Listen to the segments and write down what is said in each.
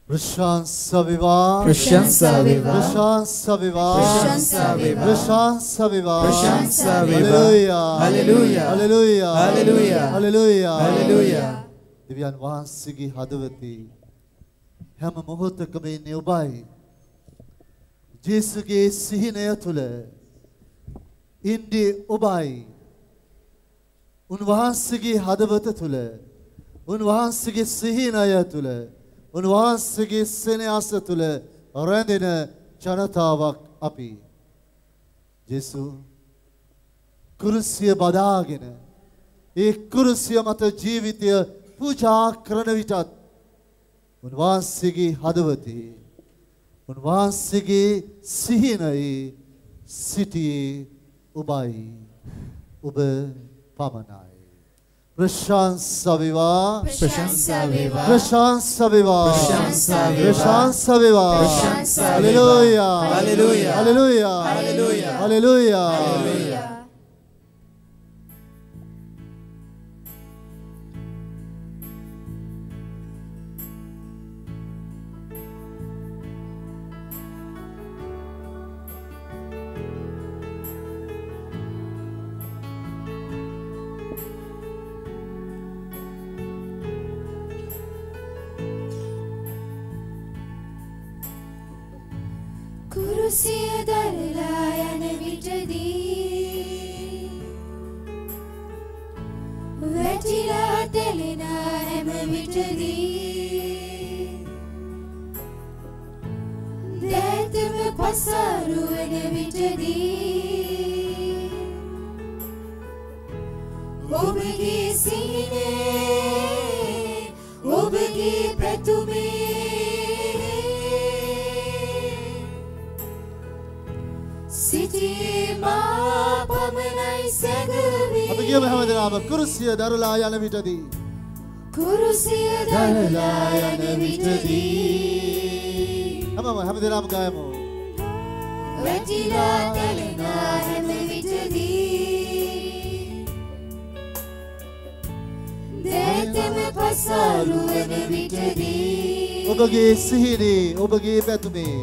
Prashansa viva, Prashansa viva, Prashansa viva, Prashansa viva, Prashansa viva, Prashansa viva. Hallelujah, Hallelujah, Hallelujah, Hallelujah, Hallelujah, Hallelujah. Divyan වහන්සේගේ හදවතේ හැම මොහොතකම ඉන්නේ ඔබයි. ජේසුගේ සිහිනය තුළ ඉන්නේ ඔබයි. උන්වහන්සේගේ හදවත තුළ, උන්වහන්සේගේ සිහිනය තුළ, උන්වහන්සේගේ සෙනෙහස තුළ රැඳෙන ජනතාවක් අපි. ජේසු කුරුසිය බදාගෙන ඒ කුරුසිය මත ජීවිතය පූජා කරන විටත් උන්වහන්සේගේ හදවතේ උන්වහන්සේගේ සිහිනයේ සිටියේ ඔබයි ඔබ පමණයි. Prashansa viva, Prashansa viva, Prashansa viva, Prashansa viva, Prashansa viva, Prashansa viva. Hallelujah, Hallelujah, Hallelujah, Hallelujah, Hallelujah, Hallelujah. කුරුසිය දරලා යන විටදී වැටිලා තෙලෙන හැම විටදී දැතම පසාරු වන විටදී ඔබගේ සිහිනේ ඔබගේ ප්‍රතුමේ අපි කියමු හැමදෙනාම කුරුසිය දරලා යන විටදී කුරුසිය දරලා යන විටදී හැමදෙනාම ගායමු. වැටිලා තැලෙන හැම විටදී දැතම පසාරු වන විටදී ඔබගේ සිහිනේ ඔබගේ පැතුමේ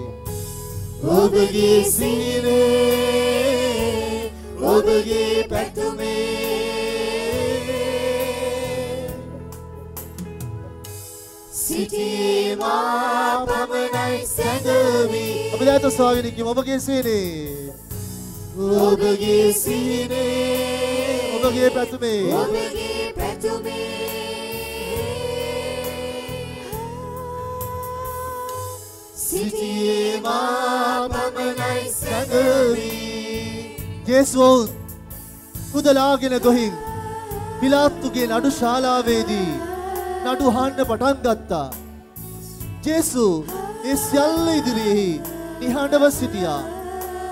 ඔබගේ සිහිනේ ඔබගේ පැතුමේ සිටීමා පමණයි සැඟවී අපි දැන් සවාගෙන කියමු ඔබගේ සිහිනේ ඔබගේ සිහිනේ ඔබගේ පැතුමේ ඔබගේ පැතුමේ සිටීමා පමණයි සැඟවී ජේසුස් කුදලාගෙන ගොහින් පිලාතුගේ නඩු ශාලාවේදී නඩු අහන්න පටන් ගත්තා. ජේසු ඒ සියල්ල ඉදිරියේ නිහඬව සිටියා.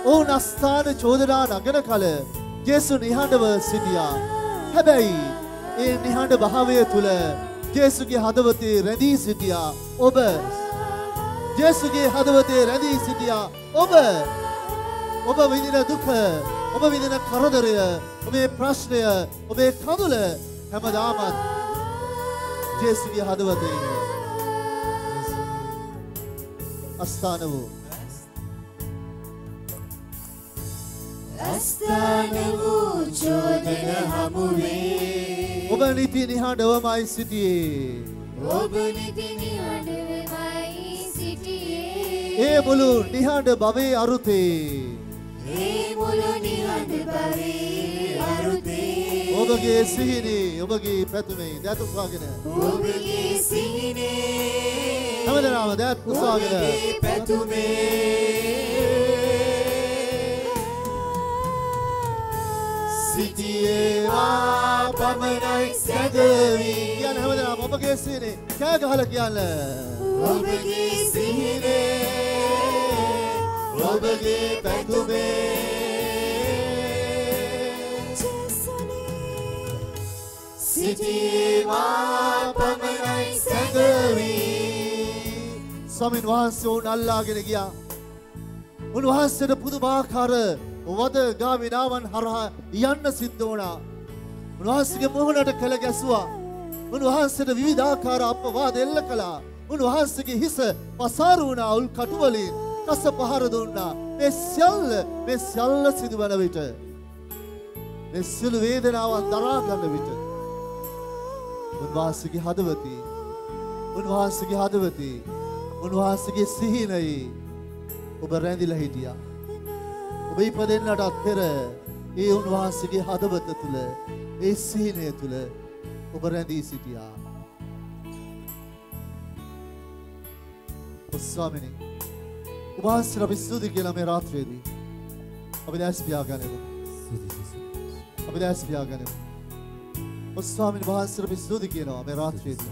ඔවුන් අස්ථාන චෝදනා නගන කල ජේසු නිහඬව සිටියා. හැබැයි ඒ නිහඬ භාවය තුල ජේසුගේ හදවතේ රැඳී සිටියා. ඔබ ජේසුගේ හදවතේ රැඳී සිටියා. ඔබ විඳින දුක, ඔබ විඳින කරදරය, ඔබේ ප්‍රශ්නය, ඔබේ කඳුල හැමදාමත් ජේසුගේ හදවතේ අස්ථාන වූ චෝදන හමුවේ ඔබ නිති නිහඬවමයි සිටියේ. ඔබ නිති නිහඬවමයි සිටියේ. ඒ මුළු නිහඬ භවයේ අරුතේ ඒ මුළු නිහඬ භවයේ අරුතේ ඔබගේ සිහිනේ ඔබගේ පැතුමේ දත් උස්වාගෙන ඔබගේ සිහිනේ හැමදෙනාම දත් උස්වාගෙන ඔබගේ පැතුමේ සිටියේවා පමණයි සැඟවී කියන හැමදෙනාම ඔබගේ සිහිනේ කෑ ගහලා කියන්න ඔබගේ සිහිනේ ඔබගේ පැතුමේ සිටීමා පමණයි සැඟවී ස්වාමීන් වහන්සේ උන් අල්ලාගෙන ගියා. උන්වහන්සේට පුදුමාකාර වද ගාමිනාවන් හරහා යන්න සිද්ධ වුණා. උන්වහන්සේගේ මොහොනට කළ ගැසුවා. උන්වහන්සේට විවිධාකාර අපවාද එල්ල කළා. උන්වහන්සේගේ හිස පසාරු වුණා උල් කටු වලින් කස පහර දුන්නා. මේ සියල්ල සිදුවන විට මේ සියලු වේදනාවන් දරා ගන්න විට උන්වහන්සේගේ හදවතේ උන්වහන්සේගේ සිහිනයේ ඔබ රැඳිලා හිටියා. ඔබ ඉපදෙන්නටත් පෙර ඒ උන්වහන්සේගේ හදවත තුල ඒ සිහිනය තුල ඔබ රැඳී සිටියා. ස්වාමිනේ ඔබ වහන්සේට අපි ස්තුති කියලා මේ රාත්‍රියේදී අපි දැස් පියාගනිමු. ස්වාමීන් වහන්සේට අපි ස්තුති කියනවා මේ රාත්‍රියේදී.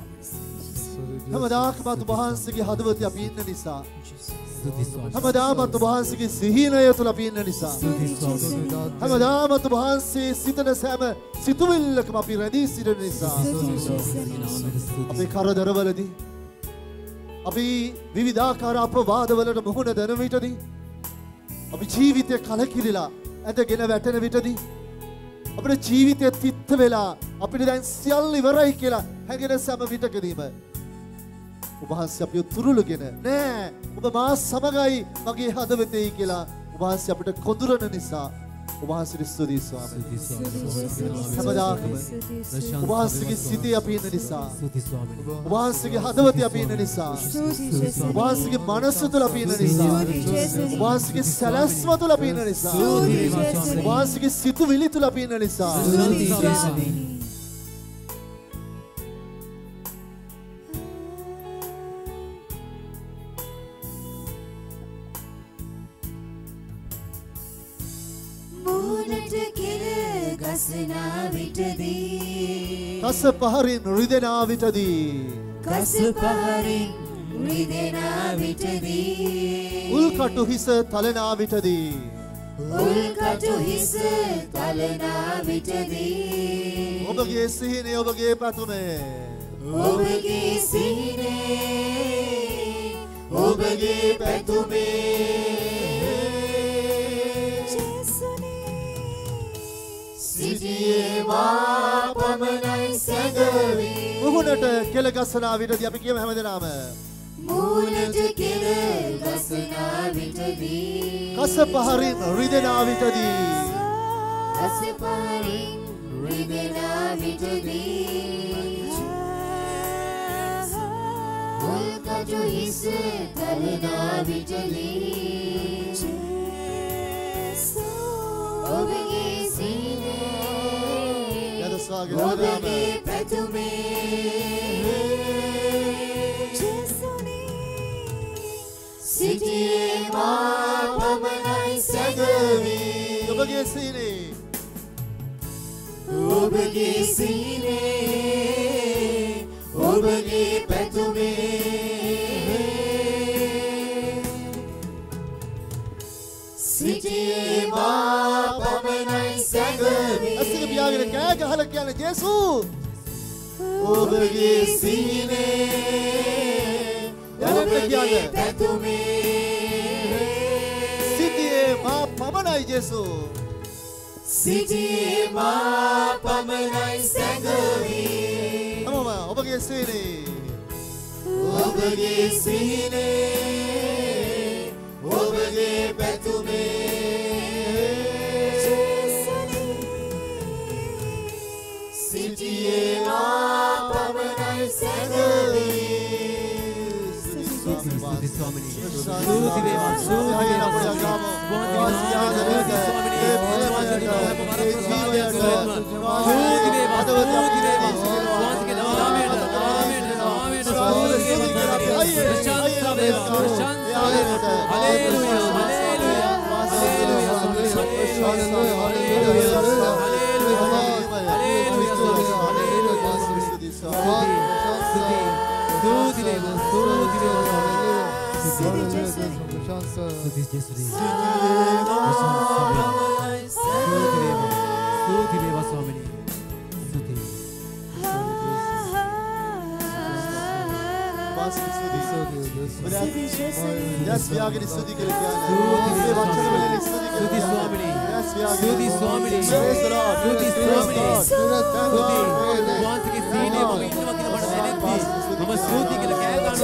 හැමදාකම ඔබ වහන්සේගේ හදවතේ අපි ඉන්න නිසා. හැමදාම ඔබ වහන්සේගේ සිහිනය තුළ අපි ඉන්න නිසා. හැමදාම ඔබ වහන්සේ සිතන සෑම සිතුවිල්ලකම අපි රැඳී සිටින නිසා. අපේ කරදරවලදී අපි විවිධාකාර අපවාදවලට මුහුණ දෙන විටදී අපි ජීවිතය කලකිරිලා ඇදගෙන වැටෙන විටදී අපේ ජීවිතය තිත්ත වෙලා අපිට දැන් සියල්ල ඉවරයි කියලා හැඟෙන සෑම විටකදීම ඔබ වහන්සේ අපිව තුරුලගෙන නෑ ඔබ මා සමගයි මගේ හදවතේ කියලා ඔබ වහන්සේ අපිට කොඳුරන නිසා ඔබ වහන්සේට ස්තුතියි ස්වාමී. හැමදාකම ඔබ වහන්සේගේ සිතේ අපි ඉන්න නිසා ඔබ වහන්සේගේ හදවතේ අපි ඉන්න නිසා ඔබ වහන්සේගේ මනස තුළ අපි ඉන්න නිසා ඔබ වහන්සේගේ සැලැස්ම තුළ අපි ඉන්න නිසා ඔබ වහන්සේගේ සිතුවිලි තුළ අපි ඉන්න නිසා කස පහරින් රිදෙනා විටදී උල් කටු හිස තලනා විටදී ඔබගේ සිහිනේ ඔබගේ පැතුමේ සිටියේ මා පමණයි සැඟවි. මුහුණට කෙල ගසනා විටදී අපි කියමු හැමදෙනාම මුහුණට කෙල ගසනා විටදී කස පහරින් රිදෙනා විටදී උල් කටු හිස තලනා විටදී ඔබගේ ඔබගේ පැතුමේ සිටියේ මා පමණයි සැඟවි. ඔබගේ සිහිනේ ඔබගේ පැතුමේ සිටියේ මා පමණයි සැඟවි. අසික පියාගෙන කෑ ගහලා කියන්නේ ජේසු ඔබගේ සිහිනේ ඔබගේ පැතුමේ සිටියේ මා පමණයි ජේසු සිටියේ මා පමණයි සැඟවි. හැමෝම ඔබගේ සිහිනේ ඔබගේ පැතුමේ සිටියේ මා පමණයි සැඟවි. Namaste.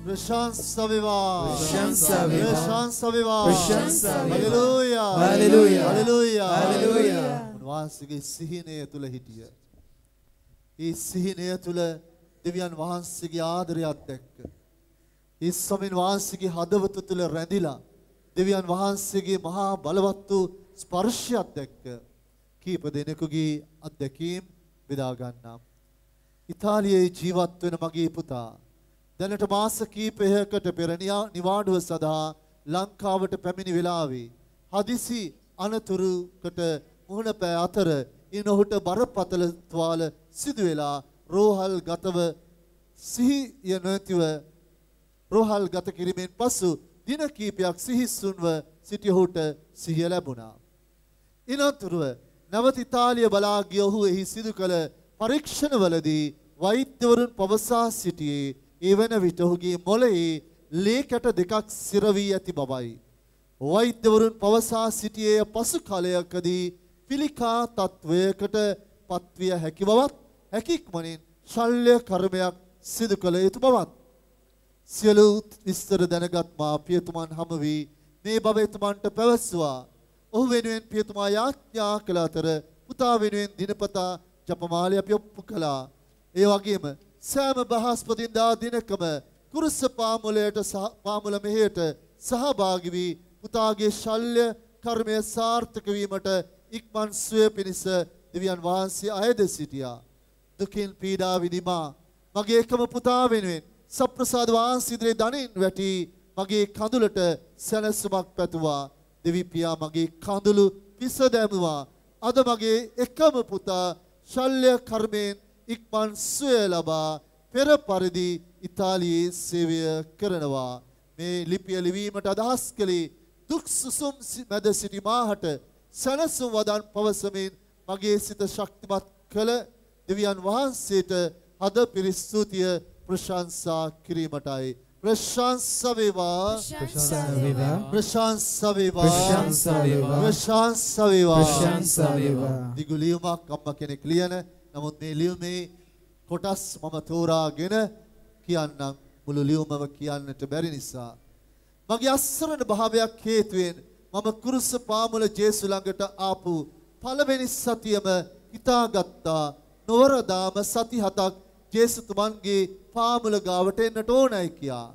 Prashansa viva. Prashansa viva. Prashansa viva. Prashansa viva. Hallelujah. Hallelujah. Hallelujah. Hallelujah. උන්වහන්සේගේ සිහිනය තුල හිටිය. ඒ සිහිනය තුල දෙවියන් වහන්සේගේ ආදරය අත්දැක්ක. ඒ ස්වාමීන් වහන්සේගේ හදවත තුල රැඳිලා දෙවියන් වහන්සේගේ මහා බලවත් වූ ස්පර්ශය අත්දැක්ක. කීප දෙනෙකුගේ අත්දැකීම් බෙදා ගන්නම්. ඉතාලියේ ජීවත් වෙන මගේ පුතා දැනට මාස කීපයකට පෙර නිවාඩුව සඳහා ලංකාවට පැමිණි වෙලාවේ හදිසි අනතුරුකට මුහුණ පෑ අතර ඉන් ඔහුට බරපතල තුවාල සිදු වෙලා රෝහල් ගතව සිහිය නැතිව රෝහල් ගත කිරීමෙන් පසු දින කීපයක් සිහිස්සුන්ව සිටි ඔහුට සිහිය ලැබුණා. ඉනතුරුව නැවත ඉතාලිය බලා ගිය ඔහු එහි සිදු කළ පරීක්ෂණවලදී වෛද්‍යවරුන් පවසා සිටියේ ඒ වන විට ඔහුගේ මොළයේ ලේකැට දෙකක් සිර වී ඇති බවයි. වෛද්‍යවරුන් පවසා සිටියේ පසු කාලයකදී පිළිකා තත්වයකට පත්විය හැකි බවත් හැකික්මනින් ශල්‍ය කර්මයක් සිදු කළ යුතු බවත් සියලු විස්තර දැනගත් මා පියතුමන් හමු වී මේ බව එතුමන්ට පැවසුවා. ඔහු වෙනුවෙන් පියතුමා යාඥා කළ අතර පුතා වෙනුවෙන් දිනපතා ජපමාලය අපි ඔප්පු කළා. ඒ වගේම සෑම බ්‍රහස්පතින්දා දිනකම කුරුස පාමුල මෙහෙයට සහභාගී වී පුතාගේ ශල්‍ය කර්මය සාර්ථක වීමට ඉක්මන් සුවය පිණිස දෙවියන් වහන්සේ අයද සිටියා. දුකින් පීඩා විඳිමා මගේ එකම පුතා වෙනුවෙන් සප්‍රසාද වහන්සේ ඉදිරියේ දනින් වැටි මගේ කඳුලට සැලසුමක් පැතුවා. දෙවි පියා මගේ කඳුළු පිස දැමුවා. අද මගේ එකම පුතා ශල්‍ය කර්මයෙන් ඉක්මන් සුවය ලබා පෙර පරිදි ඉතාලියේ සේවය කරනවා. මේ ලිපිය ලිවීමට අදහස් කළේ දුක් සුසුම් මැද සිටි මාහට සැනසුම් වදන් පවසමින් මගේ සිත ශක්තිමත් කළ දෙවියන් වහන්සේට හද පිරි ස්තුතිය ප්‍රශංසා කිරීමටයි. ප්‍රශංසා වේවා. ප්‍රශංසා වේවා. ප්‍රශංසා වේවා. ප්‍රශංසා වේවා. ප්‍රශංසා වේවා. ප්‍රශංසා වේවා. දිගු ලියුමක් අම්මා කෙනෙක් ලියන නමුත් මේ ලියුමේ කොටස් මම තෝරාගෙන කියන්නම්. මුළු ලියුමම කියන්නට බැරි නිසා මගේ අස්සරණ භාවයක් හේතුවෙන් මම කුරුස පාමුල ජේසු ළඟට ආපු පළවෙනි සතියම හිතාගත්තා නොවරදාම සති 7ක් ජේසුතුමන්ගේ පාමුල ගාවට එන්නට ඕනයි කියා.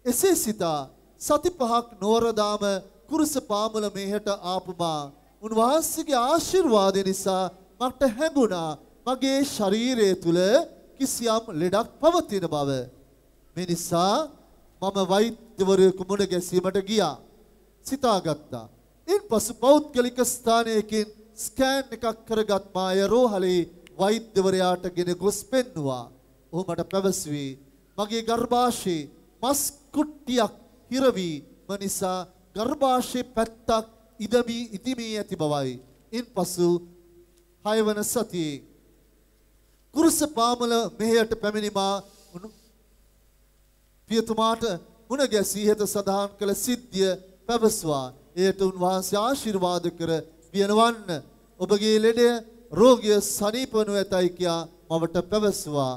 එසේ සිතා සති 5ක් නොවරදාම කුරුස පාමුල මෙහෙට ආපුමා උන්වහන්සේගේ ආශිර්වාදය නිසා මට හැඟුණා මගේ ශරීරය තුල කිසියම් ලෙඩක් පවතින බව. මේ නිසා මම වෛද්‍යවරයෙකු මුණ ගැසීමට ගියා. සිතාගත්තා. ඉන්පසු පෞද්ගලික ස්ථානයකින් ස්කෑන් එකක් කරගත් මාය රෝහලේ වෛද්‍යවරයාට ගෙන ගොස් පෙන්නුවා. ඔහු මට පැවසුවේ මගේ ගර්භාෂයේ මස් කුට්ටියක් හිරවීම නිසා ගර්භාෂයේ පැත්තක් ඉදිමී ඇති බවයි. ඉන්පසු 6 වන සතියේ කුරුස පාමුල මෙහෙයට පැමිණීමා පියතුමාට මුණ ගැසී හිත සදාන් කළ සිද්ධිය පැවසුවා. එයට උන්වහන්සේ ආශිර්වාද කර පියනවන්න ඔබගේ ලෙඩය රෝගිය සනීප වනු ඇතයි කියා මවට පැවසුවා.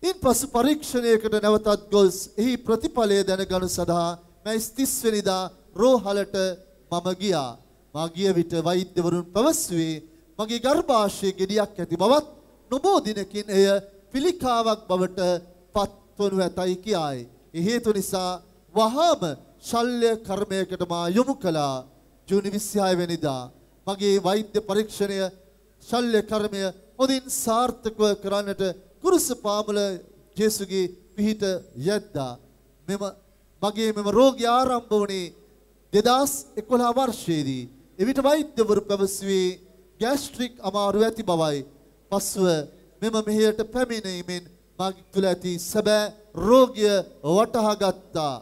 ඉන්පසු පරීක්ෂණයකට නැවතත් ගොස් එහි ප්‍රතිඵලය දැනගනු සඳහා මැයි 30 වෙනිදා රෝහලට මම ගියා. මා ගිය විට වෛද්‍යවරුන් පැවසුවේ මගේ ගර්භාෂයේ ගෙඩියක් ඇති බවත් නොබෝ දිනකින් එය පිළිකාවක් බවට පත්වනු ඇතයි කියායි. ඒ හේතු නිසා වහාම ශල්‍ය කර්මයකට මා යොමු කළා. ජූනි 26 වෙනිදා මගේ වෛද්‍ය පරීක්ෂණය ශල්‍ය කර්මය හොඳින් සාර්ථකව කරන්නට කුරුස පාමුල ජේසුගේ පිහිට යැද්දා. මගේ මෙම රෝගය ආරම්භ වුණේ 2011 වර්ෂයේදී. එවිට වෛද්‍යවරු පැවසුවේ ગેස්ට්‍රික් අමාරු ඇති බවයි. පසුව මෙම මෙහෙයට පැමිණීමෙන් මගේ තුළ ඇති සැබෑ රෝගය වටහා ගත්තා.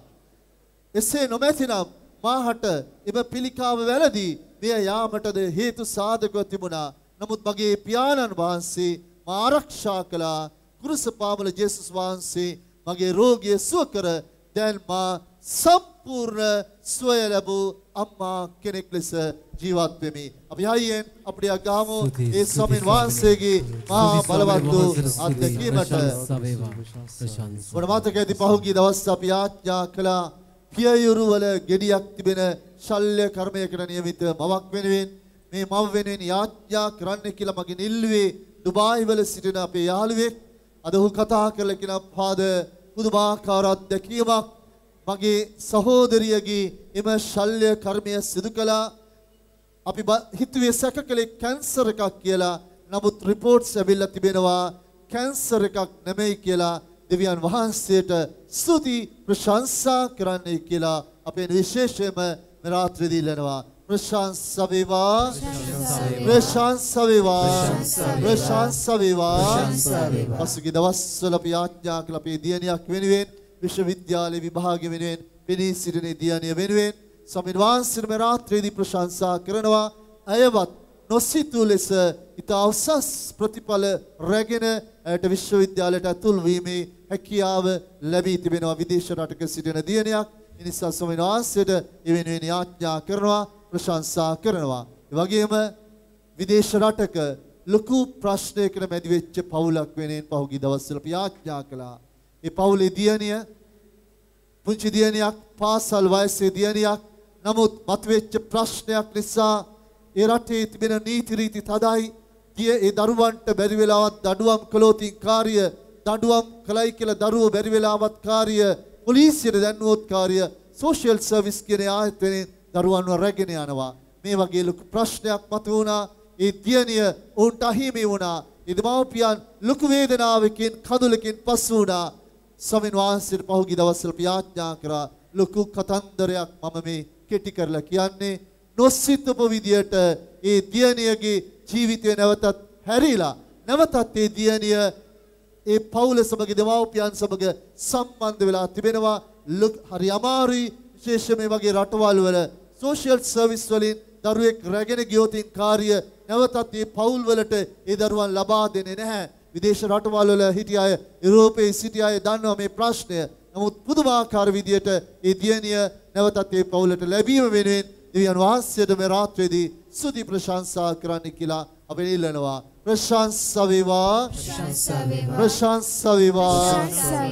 එසේ නොමැතිනම් මාහට එම පිළිකාව වැළදී මෙය යාමටද හේතු සාධකව තිබුණා. නමුත් මගේ පියාණන් වහන්සේ මා ආරක්ෂා කළා. කුරුස පාමුල ජේසුස් වහන්සේ මගේ රෝගය සුව කර දැන් මා සම්පූර්ණ සුවය ලැබූ අම්මා කෙනෙක් ලෙස ජීවත් වෙමි. අපි හයියෙන් අපිට ගාමු ඒ ස්වාමීන් වහන්සේගේ මහා බලවත් වූ අත්දැකීමට. වඩ මතක ඇති පහුගිය දවස් අපි ආඥා කළා පියයුරු වල ගෙඩියක් තිබෙන ශල්‍ය කර්මයකට නියමිත මවක් වෙනුවෙන් මේ මව වෙනුවෙන් යාඥා කරන්න කියලා මගෙන් ඉල්ලුවේ දුබායි වල සිටින අපේ යාළුවෙක්. අද ඔහු කතා කරලා කියන පාද පුදුමාකාර අත්දැකීමක් මගේ සහෝදරියගේ එම ශල්‍ය කර්මය සිදු කළා. අපි හිතුවේ සැක කළේ කැන්සර් එකක් කියලා. නමුත් රිපෝට්ස් ඇවිල්ලා තිබෙනවා කැන්සර් එකක් නෙමෙයි කියලා. දෙවියන් වහන්සේට ස්තුති ප්‍රශංසා කරන්නයි කියලා අපේ විශේෂයෙන්ම මේ රාත්‍රියේදී ඉල්ලනවා. ප්‍රශංසා වේවා, ප්‍රශංසා වේවා, ප්‍රශංසා වේවා. පසුගිය දවස්වල අපි ආඥා කළ අපේ දියණියක් වෙනුවෙන් විශ්වවිද්‍යාල විභාගය වෙනුවෙන් පෙනී සිටින දියණිය වෙනුවෙන් ස්වාමීන් වහන්සේ මේ රාත්‍රියේදී ප්‍රශංසා කරනවා. අයවත් නොසිතූ ලෙස ඉතා උසස් ප්‍රතිඵල රැගෙන ඇයට විශ්වවිද්‍යාලයට ඇතුල් වීමේ හැකියාව ලැබී තිබෙනවා. විදේශ රටක සිටින දියණියක්. ඒ නිසා ස්වාමීන් වහන්සේට ඒ වෙනුවෙන් ආඥා කරනවා, ප්‍රශංසා කරනවා. ඒ වගේම විදේශ රටක ලොකු ප්‍රශ්නයකට මැදි වෙච්ච පවුලක් වෙනුවෙන් පහුගිය දවස්වල අපි ආඥා කළා. ඒ පවුලේ දියණිය පුංචි දියණියක්, පාසල් වයසේ දියණියක්. නමුත් මතුවෙච්ච ප්‍රශ්නයක් නිසා ඒ රටේ තිබෙන නීති රීති තදයි. ඒ දරුවන්ට බැරි වෙලාවත් දඩුවම් කළොත් කාර්ය, දඩුවම් කළයි කියලා දරුවෝ බැරි වෙලාවත් කාර්ය, පොලිසියට දැන්වුවොත් කාර්ය, සෝෂියල් සර්විස් කියන ආයතනයෙන් දරුවන්ව රැගෙන යනවා. මේ වගේ ලොකු ප්‍රශ්නයක් මතුවුණා. ඒ දියණිය උන්ට අහිමි වුණා. ඒ දෙමව්පියන් ලොකු වේදනාවකින් කඳුලකින් පසු වුණා. ස්වාමීන් වහන්සේට පහුගිය දවස්වල ආඥා කරා ලොකු කතන්දරයක් මම මේ කෙටි කරලා කියන්නේ. නොසිතපු විදියට ඒ දියණියගේ ජීවිතය නැවතත් හැරිලා නැවතත් ඒ දියණිය ඒ පවුල සමග දෙමව්පියන් සමග සම්බන්ධ වෙලා තිබෙනවා. හරි අමාරුයි. විශේෂයෙන් මේ වගේ රටවල් වල සෝෂියල් සර්විස් වලින් දරුවෙක් රැගෙන ගියොත් කාර්ය නැවතත් මේ පවුල් වලට ඒ දරුවන් ලබා දෙන්නේ නැහැ. විදේශ රටවල් වල හිටිය අය, යුරෝපයේ සිටිය අය දන්නවා මේ ප්‍රශ්නය. නමුත් පුදුමාකාර විදියට ඒ දියණිය නැවතත් මේ පවුලට ලැබීම වෙනුවෙන් දෙවියන් වහන්සේට මේ රාත්‍රියේදී ස්තුති ප්‍රශංසා කරන්න කියලා අපි ඉල්ලනවා. ප්‍රශංසා වේවා, ප්‍රශංසා වේවා,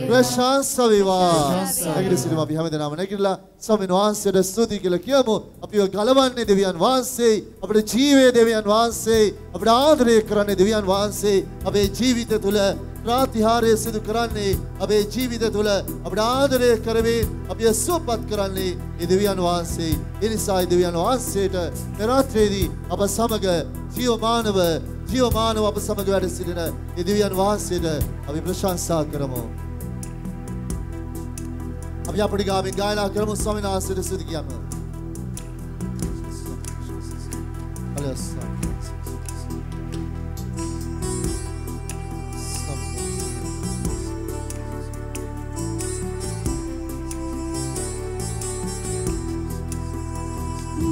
ප්‍රශංසා වේවා. නැගිට සිටීම අපි හැමදෙනාම නැගිටලා ස්වාමීන් වහන්සේට ස්තුති කියලා කියමු. අපිව ගලවන්නේ දෙවියන් වහන්සේ, අපේ ජීවයේ දෙවියන් වහන්සේ, අපේ ආදරය කරන්නේ දෙවියන් වහන්සේ, අපේ ජීවිත තුළ ප්‍රාතිහාර්ය සිදු කරන්නේ, අපේ ජීවිත තුළ අපේ ආදරය කරමින් අපිව සුවපත් කරන්නේ ඒ දෙවියන් වහන්සේ. ඒ නිසා දෙවියන් වහන්සේට මේ රාත්‍රියේදී අප සමග ජීවමානව අප සමග වැඩ සිටින ඒ දෙවියන් වහන්සේට අපි ප්‍රශංසා කරමු. අපි අපේ ගාමින් ගායනා කරමු. ස්වාමීන් වහන්සේට ස්තුති කියමු. හලෙලුයා.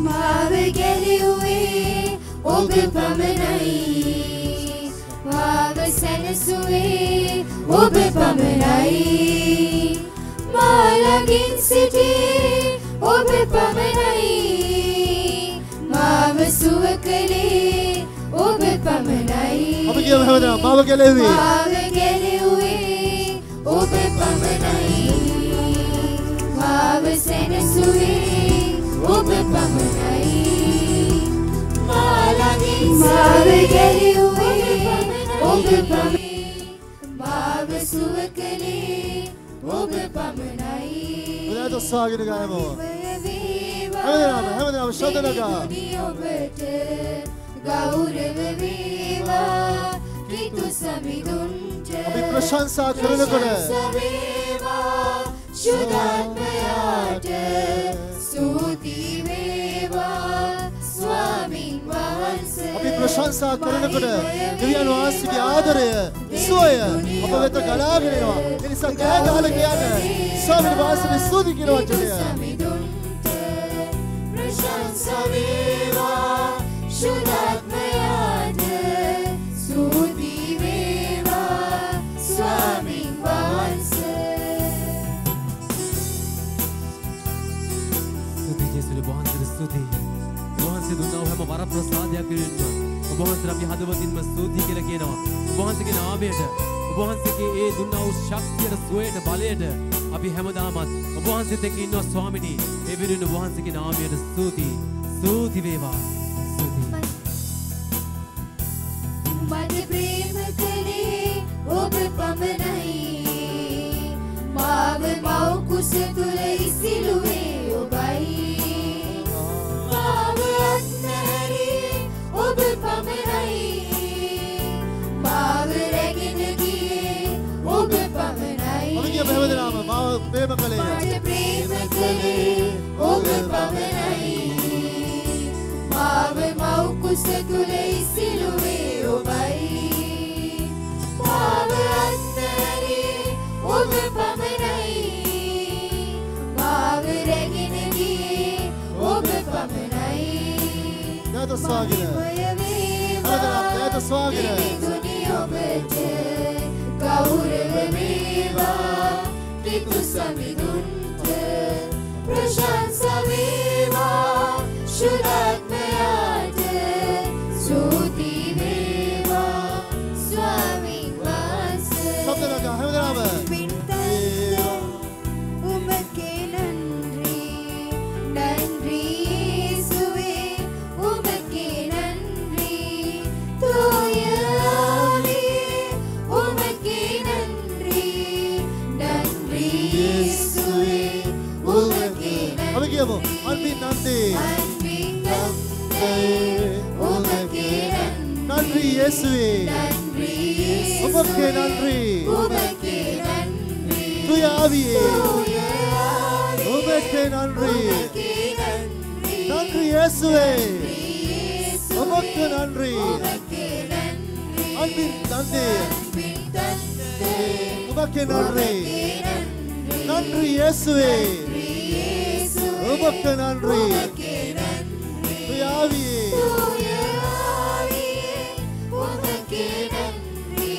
මාව ගැලුවේ ඔබ පමණයි, මාව සැනසුවේ ඔබ පමණයි, මා ළඟින් සිටී ඔබ පමණයි, මාව සුව කළේ ඔබ පමණයි. අප කියමු හැමදාම මාව ගැලුවේ, මාව ගැලුවේ ඔබ පමණයි මාව සැනසුවේ ඔබ පමණයි මාව ගැලුවේ ඔබ පමණයි මාව සුව කළේ ඔබ පමණයි Unato sagir gaemo. Hamdana shadanaga. ඔබට ගෞරව වේවා කිතු සමිඳුන්ට අපි ප්‍රශංසා කරනකොට සුදාත්මයාට ස්තුති වේවා ස්වාමීන් වහන්සේ අපි ප්‍රශංසා කරනකොට දෙවියන් වහන්සේගේ ආදරය සුවය අප වෙත ගලාගෙන එනවා. ඒ නිසා කෑ ගහලා කියන්නේ ස්වාමීන් වහන්සේගේ ස්තුති කියන වචනය. ප්‍රශංසා වේවා සුදාත්මයාට ස්තුති වේවා ස්වාමීන් වහන්සේ ස්තුති ජේසුස් වහන්සේට ස්තුති වහන්සේ දුන්නා වූ හැම වරප්‍රසාදයක් පිළිබඳව ඔබ වහන්සේට අපි හදවතින්ම ස්තුති කියලා කියනවා ඔබ වහන්සේගේ නාමයට ඔබ වහන්සේගේ ඒ දුන්නා වූ ශක්තියට සුවයට බලයට අපි හැමදාමත් ඔබ වහන්සේත් එක්ක ඉන්නවා ස්වාමිනී ඒ විදිහට ඔබ වහන්සේගේ නාමයට ස්තුති වේවා මට ප්‍රේම කළේ ඔබ පමණයි මාව මව් කුස තුල ඉසිලුවේ ඔබයි මාව අත්හැරී ඔබ පමණයි මාව රැගෙන ගියේ ඔබ පමණයි අපි කියමු හැමදෙනාම මාව ප්‍රේම කළේ. මට ප්‍රේම කළේ ඔබ පමණයි මාව මව් කුස තුල ඉසිලුවේ ඔබයි මාව අත්හැරී ඔබ පමණයි මාව රැගෙන ගියේ ඔබ පමණයි Nato sagir. Nato sagir. ඔබට ගෞරව වේවා කිතු සමිඳුන්ට ප්‍රශංසා වේවා සුදාත්මයාට ස්තුති වේවා ස්වාමීන් වහන්සේ Shadanaga hamdana. உமக்கே நன்றி நன்றி இயேசுவே உமக்கே நன்றி தூய ஆவியே உமக்கே நன்றி நன்றி இயேசுவே உமக்கே අපි කියමු අන්பின் நன்றி. அன்பின் தந்தை உமக்கே நன்றி இயேசுவே. நன்றி இயேசுவே உமக்கே நன்றி. உமக்கே நன்றி தூய ஆவியே தூய ஆவியே உமக்கே நன்றி. உமக்கே நன்றி நன்றி இயேசுவே. இயேசுவே உமக்கு நன்றி. உமக்கே நன்றி அன்பின் தந்தை அன்பின் தந்தை உமக்கு நன்றி. நன்றி நன்றி இயேசுவே. இயேசுவே உமக்கு நன்றி. உமக்கே நன்றி தூய ஆவியே தூய ஆவியே உமக்கே நன்றி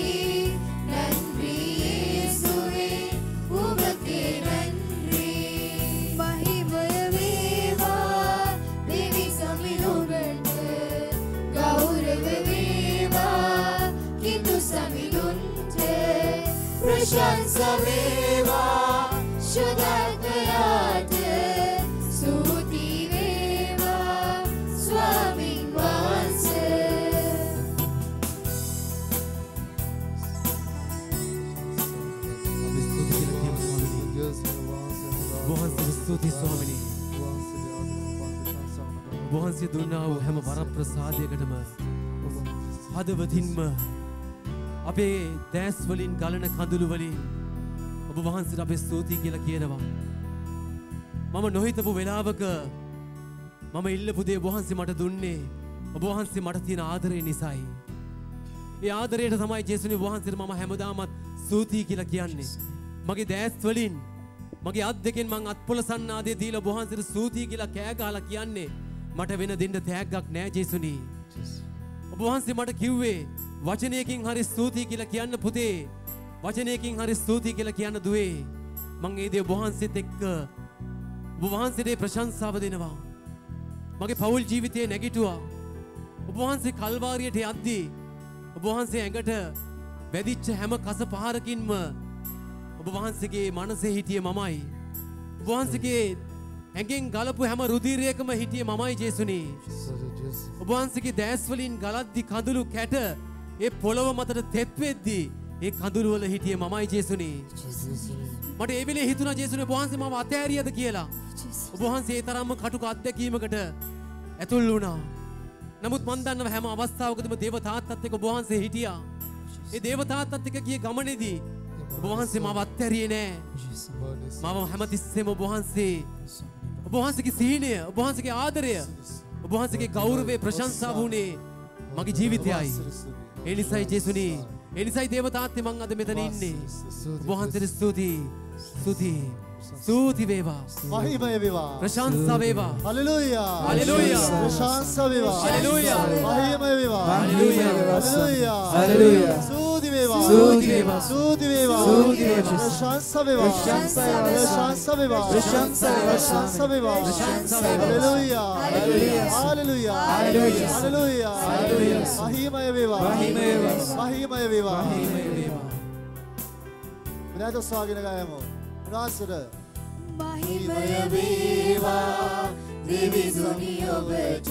நன்றி இயேசுவே உமக்கே நன்றி மகிமை வேவா தேவி சமிலுன்ට கௌரவ வேவா කිතු සමිඳුන්ට ප්‍රශංසා වේවා සුදාත්මයාට ස්තුති වේවා ස්වාමීන් වහන්සේ අපි ස්තුති කියලා කියමු ස්වාමිනී ඔබ වහන්සේට ස්තුති ස්වාමිනී ඔබ වහන්සේ දුන්නා වූ හැම වරප්‍රසාදයකටම හදවතින්ම අපේ දැස් වලින් ගලන කඳුළු වලින් ඔබ වහන්සේට අපි ස්තුතියි කියලා කියනවා. මම නොහිතපු වෙලාවක මම ඉල්ලපු දේ ඔබ වහන්සේ මට දුන්නේ ඔබ වහන්සේ මට තියෙන ආදරය නිසායි. ඒ ආදරයට තමයි ජේසුස් වහන්සේට මම හැමදාමත් ස්තුතියි කියලා කියන්නේ. මගේ දැස් වලින් මගේ අත් දෙකෙන් මං අත්පොළ සන්නාදේ දීලා ඔබ වහන්සේට ස්තුතියි කියලා කෑ ගහලා කියන්නේ මට වෙන දෙන්න තෑග්ගක් නෑ ජේසුනි. ඔබ වහන්සේ මට කිව්වේ වචනයකින් හරි ස්තුතියි කියලා කියන්න පුතේ. වචනයකින් හරි ස්තුතියි කියලා කියන්න දුවේ. මං ඒ දේ ඔබ වහන්සේත් එක්ක ඔබ වහන්සේට ප්‍රශංසාව දෙනවා. මගේ පෞල් ජීවිතේ නැගිටුවා. ඔබ වහන්සේ කල්වාරියට යද්දී ඔබ වහන්සේ ඇඟට වැදිච්ච හැම කස පහරකින්ම ඔබ වහන්සේගේ මනසේ හිටියේ මමයි. ඔබ වහන්සේගේ ඇඟෙන් ගලපු හැම රුධිරයකම හිටියේ මමයි ජේසුනි. ඔබ වහන්සේගේ දැස් වලින් ගලද්දි කඳුළු කැට ඒ පොළව මතට තෙත් වෙද්දී ඒ කඳුළු වල හිටියේ මමයි ජේසුනි. මට ඒ වෙලේ හිතුණා ජේසුනි ඔබ වහන්සේ මම අතෑරියද කියලා. ඔබ වහන්සේ ඒ තරම්ම කටුක අත්දැකීමකට ඇතුල් වුණා. නමුත් මන් දන්නවා හැම අවස්ථාවකදීම දේව තාත්තත් එක්ක ඔබ වහන්සේ හිටියා. ඒ දේව තාත්තත් එක්ක ගිය ගමනේදී ඔබ වහන්සේ මාව අත්හැරියේ නෑ. මාව හැමතිස්සෙම ඔබ වහන්සේගේ සීනය, ඔබ වහන්සේගේ ආදරය, ඔබ වහන්සේගේ ගෞරවය ප්‍රශංසාව වුණේ මගේ ජීවිතයයි. ඒ නිසායි ජේසුනි, ඒ නිසායි දේව තාත්තේ මං අද මෙතන ඉන්නේ. ඔබ වහන්සේට ස්තුති වේවා. මහිමය වේවා. ප්‍රශංසා වේවා. හලෙලූයා. හලෙලූයා. ප්‍රශංසා වේවා. හලෙලූයා. මහිමය වේවා. හලෙලූයා. හලෙලූයා. හලෙලූයා. ස්තුති වේවා. ස්තුති වේවා. ස්තුති වේවා. ස්තුති වේවා. ප්‍රශංසා වේවා. ප්‍රශංසා වේවා. ප්‍රශංසා වේවා. හලෙලූයා. හලෙලූයා. හලෙලූයා. මහිමය වේවා. මහිමය වේවා. විනාද ස්වාගත ගයමු. උනාසර මහිමය වේවා දෙවිසුනි ඔබට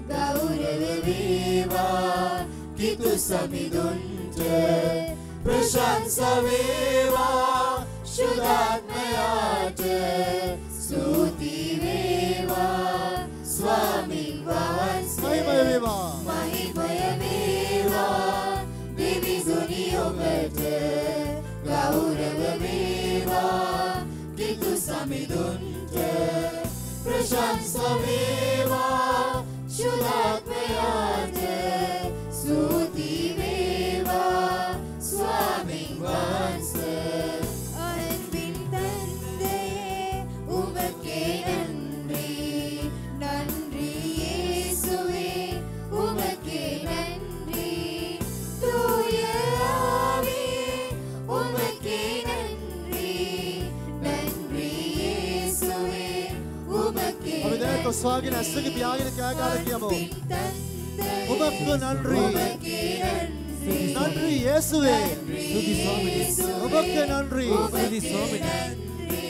ගෞරව වේවා කිතු සමිඳුන්ට ප්‍රශංසා වේවා සුදාත්මයාට ස්තුති වේවා ස්වාමීන් වහන්සේ මහිමය වේවා. මහිමය වේවා දෙවිසුනි ඔබට ගෞරව වේවා කිතු සමිඳුන්ට ප්‍රශංසා වේවා සුදාත්මයාට ස්තුති වේවා ස්වාමීන් වහන්සේ அன்பின் தந்தையே உமக்கே நன்றி நன்றி இயேசுவே உமக்கே நன்றி தூய ஆவியே உமக்கே நன்றி நன்றி இயேசுவே உமக்கே අපි දැන් ස්වාගත ඇස්සක පියාගෙන කෑ ගහලා කියමු. உமக்கு நன்றி. நன்றி இயேசுவே. உமக்கு நன்றி.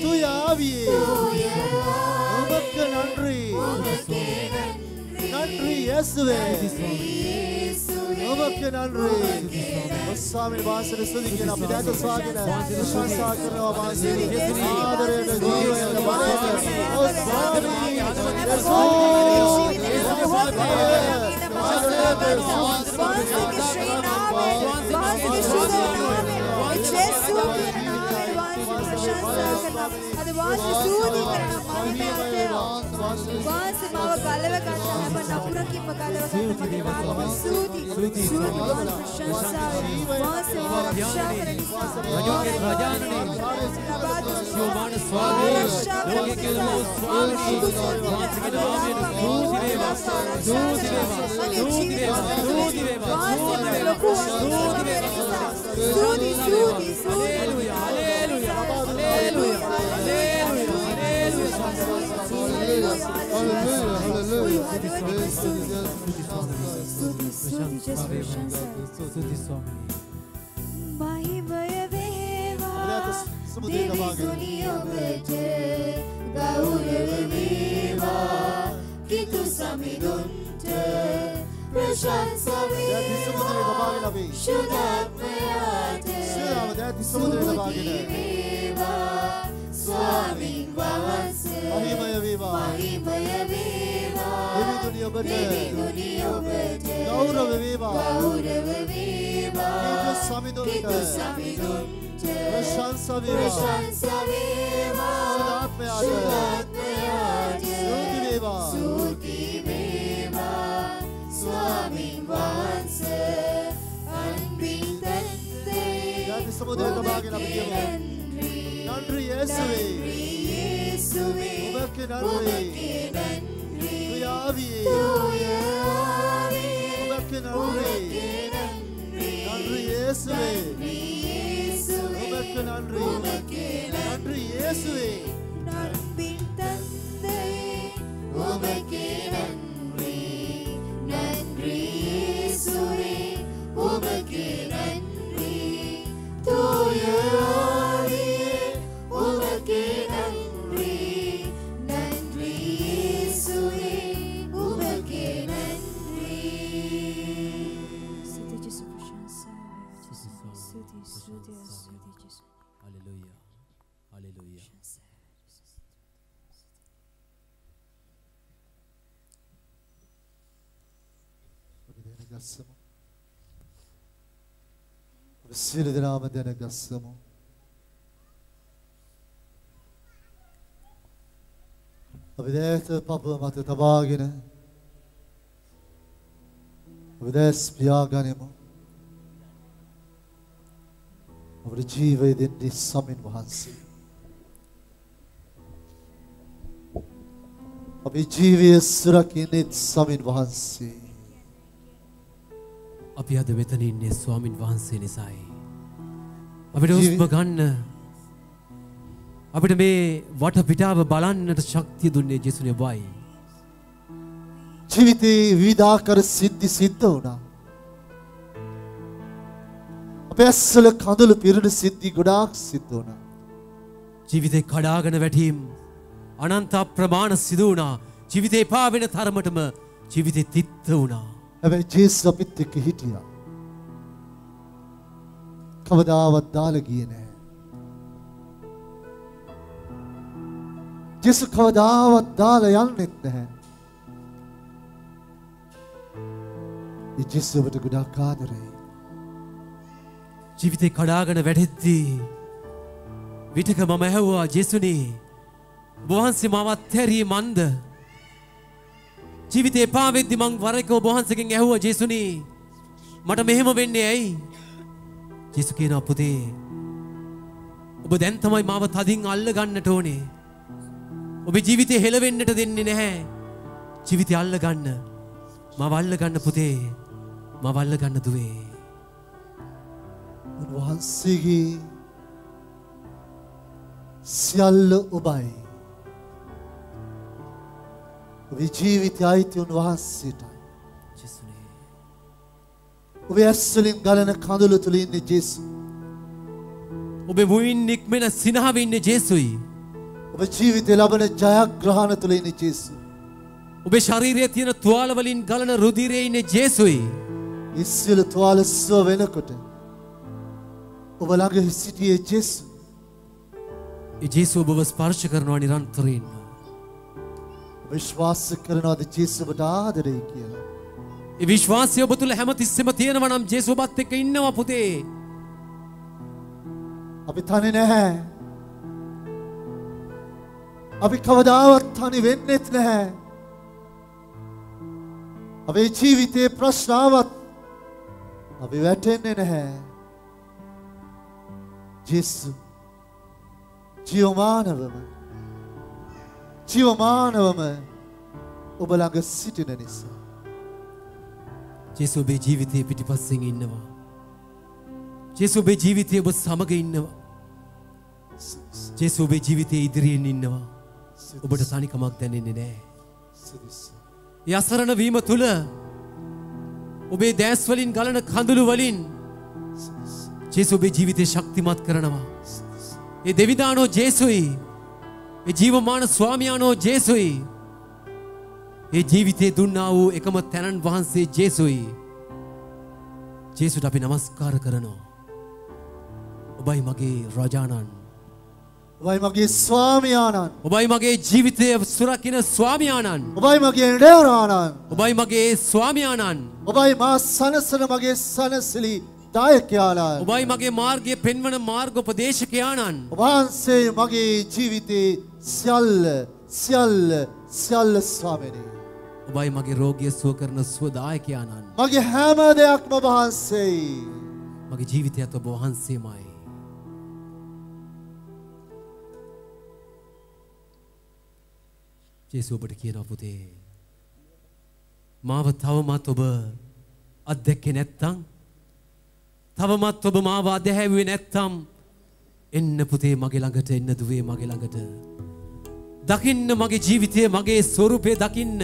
தூய ஆவியே உமக்கு நன்றி. நன்றி இயேசுவே. உமக்கு நன்றி. ස්වාමීන් වහන්සේට ස්තුති කියන අපි දැන් ස්වාගත ප්‍රශංසා කරනවා වහන්සේ. ආදරයට ජීවයට බලයට. ස්වාමී මහිමය වේවා දෙවිසුනි ඔබට ගෞරව වේවා කිතු සමිඳුන්ට ප්‍රශංසා වේවා සුදාත්මයාට ස්තුති වේවා ස්වාමීන් වහන්සේ මහිමය වේවා. දෙවිදුනි ඔබට ගෞරව වේවා. කිතු සමිඳුන්ට ප්‍රශංසා වේවා. සුදාත්මයාට ස්තුති වේවා. ස්වාමීන් වහන්සේ අන්பின் தந்தையே ජාති සමුදයට භාගයෙන් අපි කියමු. நன்றி இயேசுவே. உமக்கு நன்றி. தூய ஆவியே உமக்கு நன்றி. நன்றி இயேசுவே. உமக்கு நன்றி. நன்றி இயேசுவே. அன்பின் தந்தையே உமக்கே நன்றி நன்றி இயேசுவே உமக்கே நன்றி தூய දැනගස්සමු. අපි සියලු දෙනාම දැනගස්සමු. අපි දැස පපුව මත තබාගෙන අපි දැස් පියාගනිමු. අපේ ජීවය දෙන්නේ ස්වාමීන් වහන්සේ. අපේ ජීවය සුරකින්නේ ස්වාමීන් වහන්සේ. අපි අද මෙතන ඉන්නේ ස්වාමින් වහන්සේ නිසායි. අපිට හුස්ම ගන්න අපිට මේ වටපිටාව බලන්නට ශක්තිය දුන්නේ ජේසුනේ වයි. ජීවිතේ විවිධාකාර සිද්ධි සිද්ධ වුණා. අපේ ඇස්වල කඳුළු පිරුණු සිද්ධි ගොඩාක් සිද්ධ වුණා. ජීවිතේ කඩාගෙන වැටීම් අනන්ත ප්‍රමාණ සිදු වුණා. ජීවිතේ එපා වෙන තරමටම ජීවිතේ තිත්ත වුණා. හැබැයි ජේසුස් අපිත් එක්ක හිටියා. කවදාවත් දාලා ගියේ නැහැ. ජේසුස් කවදාවත් දාලා යන්නෙත් නැහැ. ඒ ජේසුස් ඔබට ගොඩාක් ආදරේ. ජීවිතේ කඩාගෙන වැටෙද්දී විතක මම ඇහුවා ජේසුනේ ඔබ වහන්සේ මාවත් හැරී මන්ද? ජීවිතේ එපා වෙද්දි මං වර එක ඔබ වහන්සේගෙන් ඇහුවා ජේසුනේ මට මෙහෙම වෙන්නේ ඇයි? ජේසුස් කියනවා පුතේ ඔබ දැන් තමයි මාව තදින් අල්ල ගන්නට ඕනේ. ඔබේ ජීවිතේ හෙලවෙන්නට දෙන්නේ නැහැ. ජීවිතය අල්ල ගන්න. මාව අල්ල ගන්න පුතේ. මාව අල්ල ගන්න දුවේ. උන්වහන්සේගේ සියල්ල ඔබයි. ඔබේ ජීවිතය අයිති උන්වහන්සේටයි. ජේසුනේ. ඔබේ ඇස්වලින් ගලන කඳුළු තුල ඉන්නේ ජේසුස්. ඔබේ මුවින් නික්මෙන සිනහවේ ඉන්නේ ජේසුයි. ඔබේ ජීවිතේ ලබන ජයග්‍රහණ තුල ඉන්නේ ජේසුස්. ඔබේ ශරීරයේ තියෙන තුවාල වලින් ගලන රුධිරයේ ඉන්නේ ජේසුයි. ඉස්සෙල් තුවාල සුව වෙනකොට ඔබ ළඟ සිටියේ ජේසුස්. ඒ ජේසුස් ඔබව ස්පර්ශ කරනවා නිරන්තරයෙන්ම. විශ්වාස කරනවාද ජේසුස් ඔබට ආදරේ කියලා? ඒ විශ්වාසය ඔබ තුල හැමතිස්සෙම තියෙනවා නම් ජේසුස් ඔබත් එක්ක ඉන්නවා පුතේ. අපි තනි නැහැ. අපි කවදාවත් තනි වෙන්නෙත් නැහැ. අපේ ජීවිතේ ප්‍රශ්නාවත් අපි වැටෙන්නේ නැහැ. ජේසුස් ජීවමානවම ඔබ ළඟ සිටින නිසා. ජේසුස් ඔබේ ජීවිතයේ පිටිපස්සෙන් ඉන්නවා. ජේසුස් ඔබේ ජීවිතයේ ඔබ සමග ඉන්නවා. ජේසුස් ඔබේ ජීවිතයේ ඉදිරියෙන් ඉන්නවා. ඔබට තනිකමක් දැනෙන්නේ නැහැ. ඒ අසරණ වීම තුල ඔබේ දැස් වලින් ගලන කඳුළු වලින් ජේසුස් ඔබේ ජීවිතේ ශක්තිමත් කරනවා. ඒ දෙවිදානෝ ජේසුයි. ඒ ජීවමාන ස්වාමියානෝ ජේසුයි. ඒ ජීවිතේ දුන්නා වූ එකම තැනන් වහන්සේ ජේසුයි. ජේසුට අපි නමස්කාර කරනවා. ඔබයි මගේ රජාණන්. ඔබයි මගේ ස්වාමියාණන්. ඔබයි මගේ ජීවිතය සුරකින්න ස්වාමියාණන්. ඔබයි මගේ නේරාණන්. ඔබයි මගේ ස්වාමියාණන්. ඔබයි මා සනසන මගේ සනසලි දායකයාණන්. ඔබයි මගේ මාර්ගය පෙන්වන මාර්ගෝපදේශකයාණන්. ඔබ වහන්සේ මගේ ජීවිතේ සියල්ල ස්වාමිනේ. ඔබයි මගේ රෝගිය සුව කරන සුවදායකයාණන්. මගේ හැම දෙයක්ම ඔබ වහන්සේයි. මගේ ජීවිතයත් ඔබ වහන්සේමයි. ජේසුස් ඔබට කියනවා පුතේ මාව තවමත් ඔබ අත්දැක්කේ නැත්තම් තවමත් ඔබ මාව අධහැව්වේ නැත්තම් එන්න පුතේ මගේ ළඟට එන්න දුවේ මගේ ළඟට දකින්න මගේ ජීවිතයේ මගේ ස්වරූපය දකින්න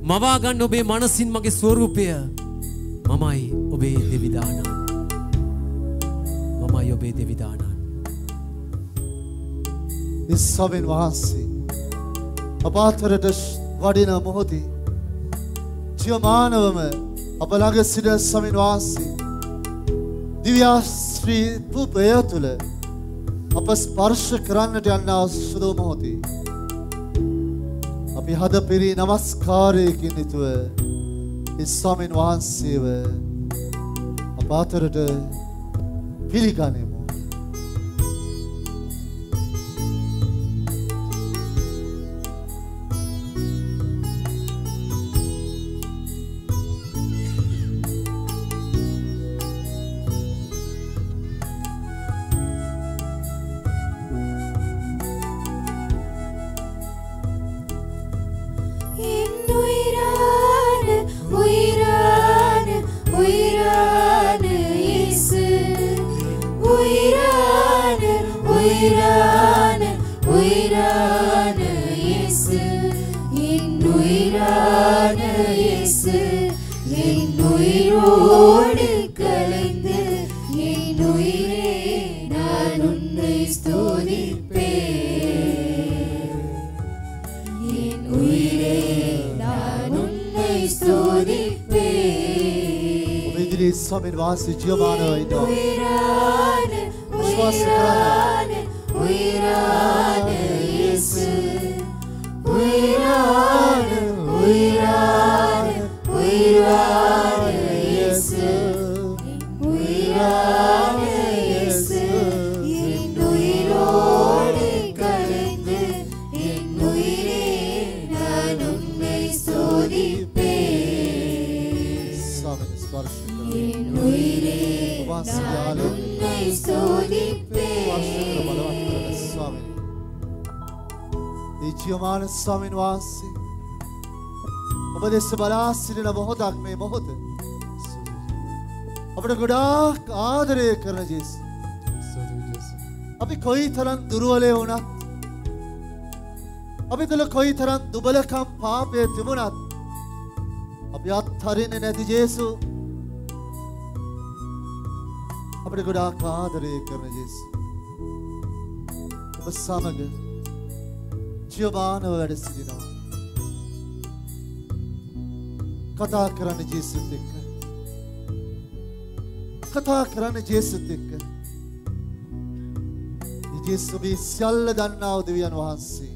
මවා ගන්න ඔබේ මනසින් මගේ ස්වරූපය මමයි ඔබේ දෙවිදානන් මමයි ඔබේ දෙවිදානන් ස්වාමීන් වහන්සේ අප අතරට වඩින මොහොතේ ජීවමානවම අප ළඟ සිටින ස්වාමීන් වහන්සේ දිව්‍යාශ්‍රී රූපය තුළ අප ස්පර්ශ කරන්නට යන්නා සුදු මොහොතේ අපි හද පිරි නමස්කාරයකින් යුතුව ඒ ස්වාමීන් වහන්සේව අප අතරට පිළිගනිමු. ස්වාමීන් වහන්සේ ජීවමානව ඉන්නවා. විශ්වාස කරන්න. ජීවමාන ස්වාමීන් වහන්සේ ඔබ දෙස බලා සිටින මොහොතක් මේ මොහොත අපට ගොඩාක් ආදරය කරන ජේසුස්. අපි කොයිතරම් දුර්වලේ වුණත් අපි තුළ කොයිතරම් දුබලකම් පාපය තිබුණත් අපි අත්හරින්නේ නැති ජේසුස්. අපට ගොඩාක් ආදරය කරන ජේසුස්. ඔබ සමග ජීවමානව වැඩ සිටිනවා. කතා කරන්න ජේසුස් එක්ක. කතා කරන්න ජේසුස් එක්ක. ජේසුස් ඔබේ සියල්ල දන්නා වූ දෙවියන් වහන්සේ.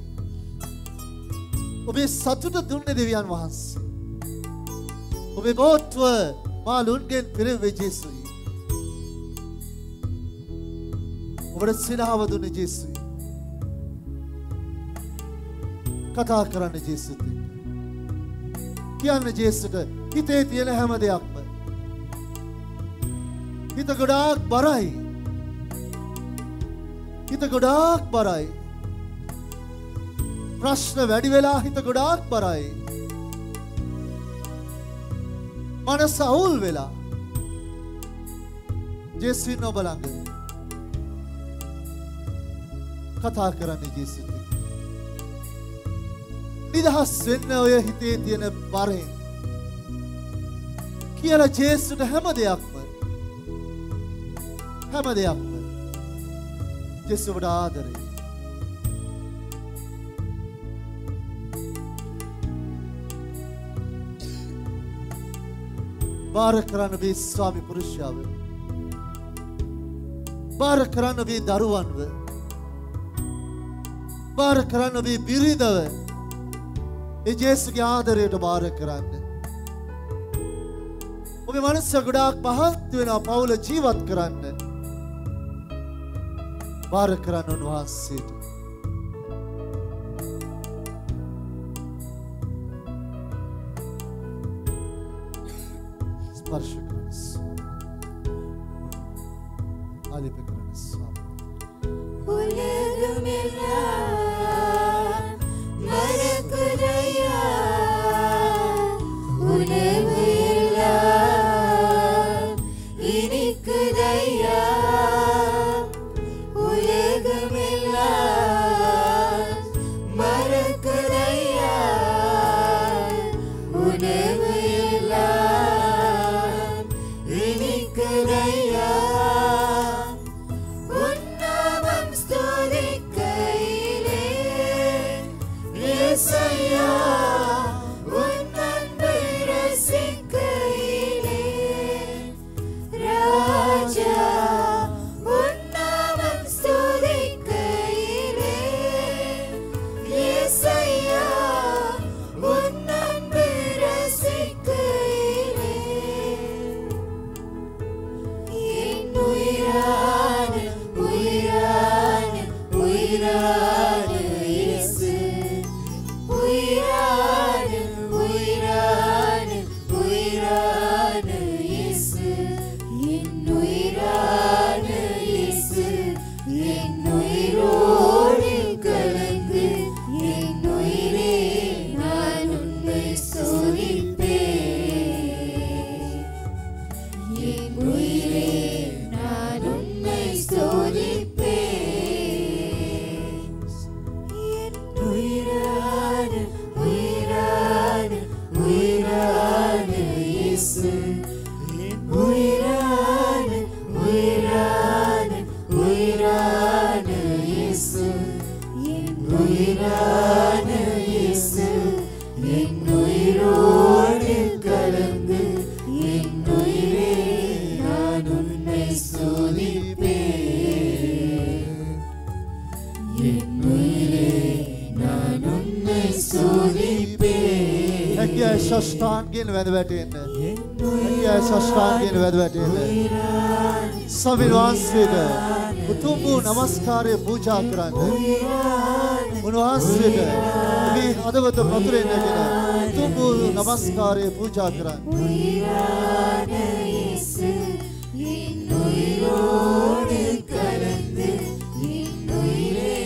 ඔබේ සතුට දුන්නේ දෙවියන් වහන්සේ. ඔබේ බෝට්ටුව මාළුන්ගෙන් පිරෙව්වේ ජේසුයි. ඔබට සිනාව දුන්නේ ජේසුයි. කතා කරන්න ජේසුස් එක්ක. කියන්න ජේසුට හිතේ තියෙන හැම දෙයක්ම. හිත ගොඩාක් බරයි. හිත ගොඩාක් බරයි. ප්‍රශ්න වැඩි වෙලා හිත ගොඩාක් බරයි. මනස අවුල් වෙලා. ජේසුස් ඔබ ළඟ. කතා කරන්න ජේසුස් එක්ක. නිදහස් වෙන්න ඔය හිතේ තියෙන බරෙන්. කියලා ජේසුට හැම දෙයක්ම. හැම දෙයක්ම. ජේසුට ආදරේ. බාර කරන්න මේ ස්වාමි පුරුෂයාව. බාර කරන්න මේ දරුවන්ව. බාර කරන්න මේ බිරිඳව. ඒ ජේසුගේ ආදරයට බාර කරන්න. ඔබේ මනස ගොඩාක් මහත් වෙනවා පවුල ජීවත් කරන්න. බාර කරන්න උන්වහන්සේට. ස්පර්ශ කරන්න ස්වාමී. ආලිප කරන්න ස්වාමී. உலகமெல்லாம் மறக்குதையா உணவெல்லாம் இனிக்குதையா உலகமெல்லாம் மறக்குதையா உணவெல்லாம் Yesu Uirane Uirane Uirane Yesu Uirane Yesu என்னுயிரோடு கலந்து என்னுயிரே நான் உன்னை சோதிப்பேன் என்னுயிரே நான் உன்னை සෝදිපේ හැකිය ශෂ්ඨාන්ගෙන් වැද වැටෙන්න හැකිය ශෂ්ඨාන්ගෙන් වැද වැටෙන්න ස්වාමීන් වහන්සේට උතුම් වූ නමස්කාරය පූජා කරන්න උන්වහන්සේට මේ හදවත පතුරෙන් නැගෙන උතුම් වූ නමස්කාරය පූජා කරන්න യേശു என்னுயிரோடு கலந்து என்னுயிரே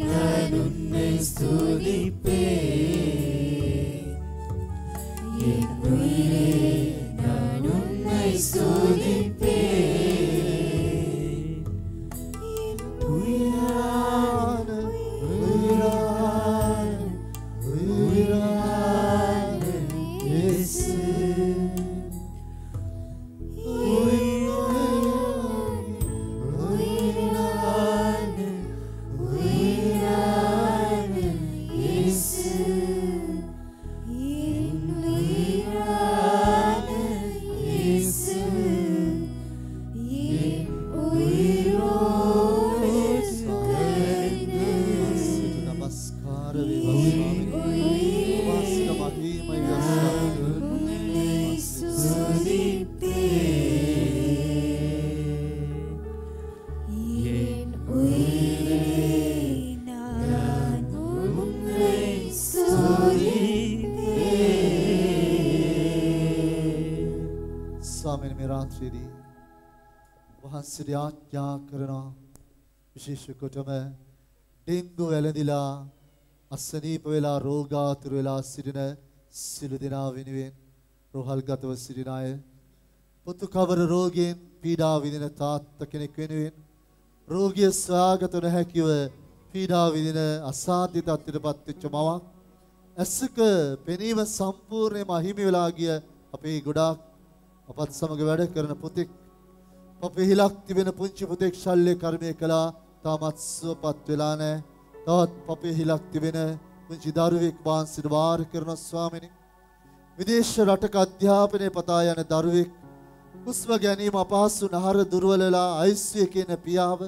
நான் உன்னை ஸ்துதிப்பேன் என்னுயிரே நான் உன்னை ஸ்துதிப்பேன் உயிரான உயிரான உயிரான இயேசு වහන්සේට ආඥා කරනවා විශේෂ කොටම ඩෙන්ගු වැළඳිලා අසනීප වෙලා රෝගාතුර වෙලා සිටින සිළු දෙනා වෙනුවෙන් රෝහල්ගතව සිටින අය පුතු කවර රෝගයෙන් පීඩා විඳින තාත්තා කෙනෙක් වෙනුවෙන් රෝගිය සාගත නොහැකිව පීඩා විඳින අසාධ්‍ය තත්ත්වයටපත් වෙච්ච මවක් ඇසක පෙනීම සම්පූර්ණයෙන්ම අහිමි වෙලා ගිය අපේ ගොඩාක් අපත් සමග වැඩ කරන පුතෙක් අපේ හිලක් තිබෙන පුංචි පුතෙක් ශල්‍ය කර්මය කළා තාමත් සුවපත් වෙලා නැහැ. තවත් අපේ හිලක් තිබෙන පුංචි දරුවෙක් වහන්සේට වාර කරන ස්වාමීනි විදේශ රටක අධ්‍යාපනය පතා යන දරුවෙක් හුස්ම ගැනීම අපහසු නහර දුර්වල වෙලා ICU එකේ ඉන්න පියාව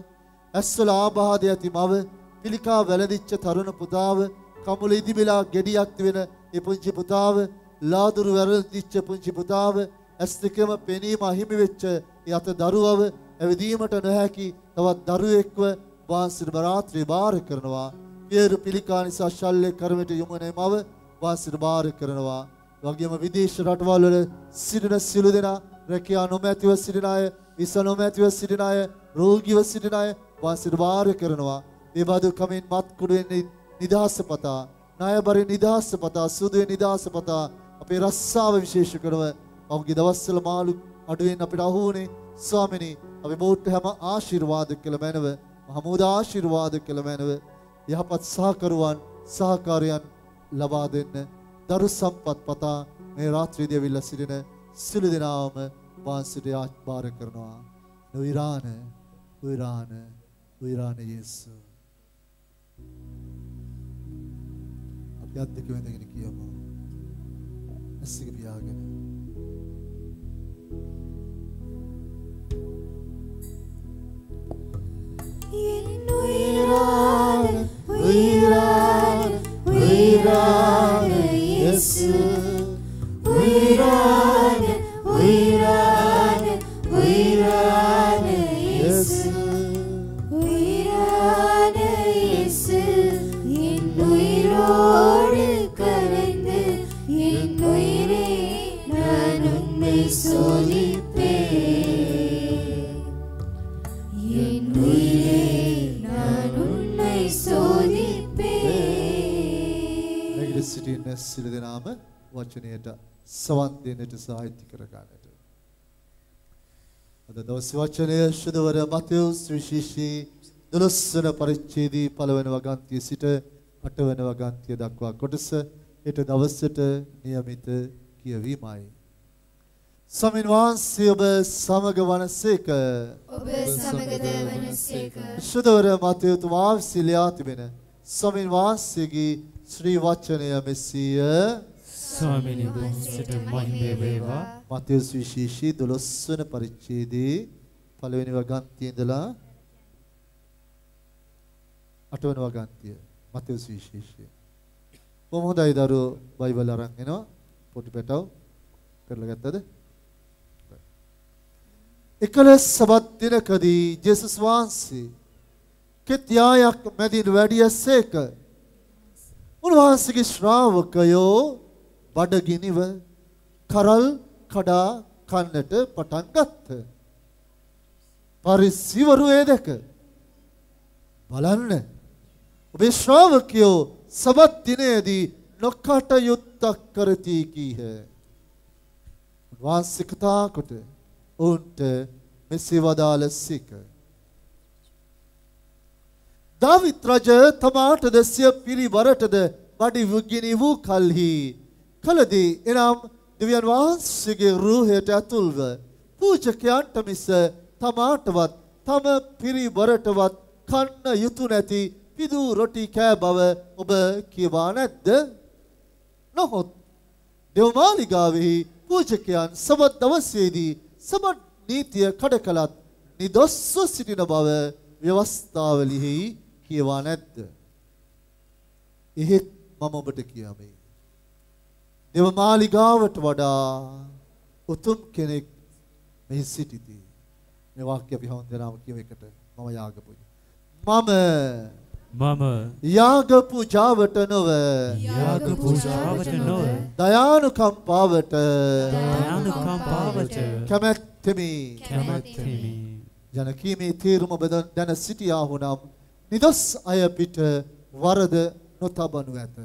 ඇස්වල ආබාධ ඇති මව පිළිකා වැළඳිච්ච තරුණ පුතාව කමුල ඉදිමිලා ගෙඩියක් තිබෙන ඒ පුංචි පුතාව ලාදුරු වැළඳිච්ච පුංචි පුතාව ඇස් දෙකම පෙනීම අහිමි වෙච්ච යත දරුවව ඇවිදීමට නොහැකි තවත් දරුවෙක්ව වහන්සේට රාත්‍රියේ බාර කරනවා. පියරු පිළිකා නිසා ශල්‍ය කර්මයට යොමු වෙන මව වහන්සේට බාර කරනවා. වගේම විදේශ රටවල් වල සිටින සිළු දෙනා රැකියා නොමැතිව සිටින අය, විසා නොමැතිව සිටින අය, රෝගීව සිටින අය වහන්සේට බාර කරනවා. මේ බඳු කමින් මත්කුඩු වෙන්නේ නිදහස පතා, ණයබරින් නිදහස පතා, සුදුවේ නිදහස පතා අපේ රස්සාව විශේෂ කරව ඔහුගේ දවස්වල මාළු අඩුවෙන් අපිට අහු වුණේ ස්වාමිනී අපි බෝට්ට හැම ආශිර්වාද කළ මැනව මහමූද ආශිර්වාද කළ මැනව යහපත් සහකරුවන් සහකාරයන් ලබා දෙන්න දරු සම්පත් පතා මේ රාත්‍රියේදී අවිල්ලා සිටින සිළු දෙනාම වහන්සේට ආශිර්වාද කරනවා. නොවිරාන විරාන විරාන යේසු අපි අද්දක වෙනගෙන කියමු ඇසික පියාගෙන Uirane, uirane, uirane, Yesu. Uirane, uirane, uirane, Yesu. Uirane, Yesu. என்னுயிரோடு கலந்து என்னுயிரே நான் உன்னை சோதிப்பேன் என்னுயிரே සිටින සිළු දෙනාම වචනයට සවන් දෙන්නට සාහිත්‍ය කර ගන්නට. අද දවසේ වචනය ශුද්ධවර මතෙවුස් විශේෂී 12 වන පරිච්ඡේදයේ 1 වන වගන්තිය සිට 8 වන වගන්තිය දක්වා කොටස හෙට දවසට નિયમિત කියවීමයි. ස්වාමීන් වහන්සේ ඔබ සමග වනසේක. ඔබ සමගද වනසේක. ශුද්ධවර මතයුතු වාසිලියා තිබෙන ස්වාමීන් වහන්සේගේ ශ්‍රී වචනය මෙසිය. ස්වාමීනි වහන්සේට මහිම වේවා. මතෙව් සුවිශේෂී 12 වන පරිච්ඡේදයේ පළවෙනි වගන්තියේ ඉඳලා 8 වන වගන්තිය මතෙව් සුවිශේෂය. කොහොම හොඳයි දරුවෝ බයිබල් අරන් එනවා. පොඩි පැටව කරලා ගත්තද? එකලස් සබත් දිනකදී ජේසුස් වහන්සේ කෙත්යායක් මැදින් වැඩියසේක. උන්වහන්සේගේ ශ්‍රාවකයෝ බඩගිනිව කරල් කඩා කන්නට පටන් ගත්ත. පරිසිවරු ඒ දැක බලන්න ඔබේ ශ්‍රාවකයෝ සබත් දිනේදී නොකටයුත්තක් කරති කීහ. උන්වහන්සේ කතා කොට ඔවුන්ට මෙසේ වදාළසේක. දාවිත් රජ තමාටද සිය පිරිවරටද බඩගිනි වූ කල්හි කලදී එනම් දෙවියන් වහන්සේගේ රූහයට ඇතුල්ව පූජකයන්ට මිස තමාටවත් තම පිරිවරටවත් කන්න යුතු නැති පිදු රොටි කෑ බව ඔබ කියවා නැද්ද? නොහොත් දෙව්මාලිගාවෙහි පූජකයන් සබත් දවසේදී සබත් නීතිය කඩ කළත් නිදොස්ව සිටින බව ව්‍යවස්ථාවලිහි කියවා නැද්ද? එහෙත් මම ඔබට කියමි. දෙව්මාලිගාවට වඩා උතුම් කෙනෙක් මෙහි සිටිති. මේ වාක්‍ය අපි හොඳටම කියව එකට මම යාගපුයි. මම යාග පූජාවට නොව දයානුකම්පාවට කැමැත්තෙමි. ජනකීමේ තීරුම ඔබ දැන සිටියාහු නම් නිදොස් අය පිට වරද නොතබනු ඇත.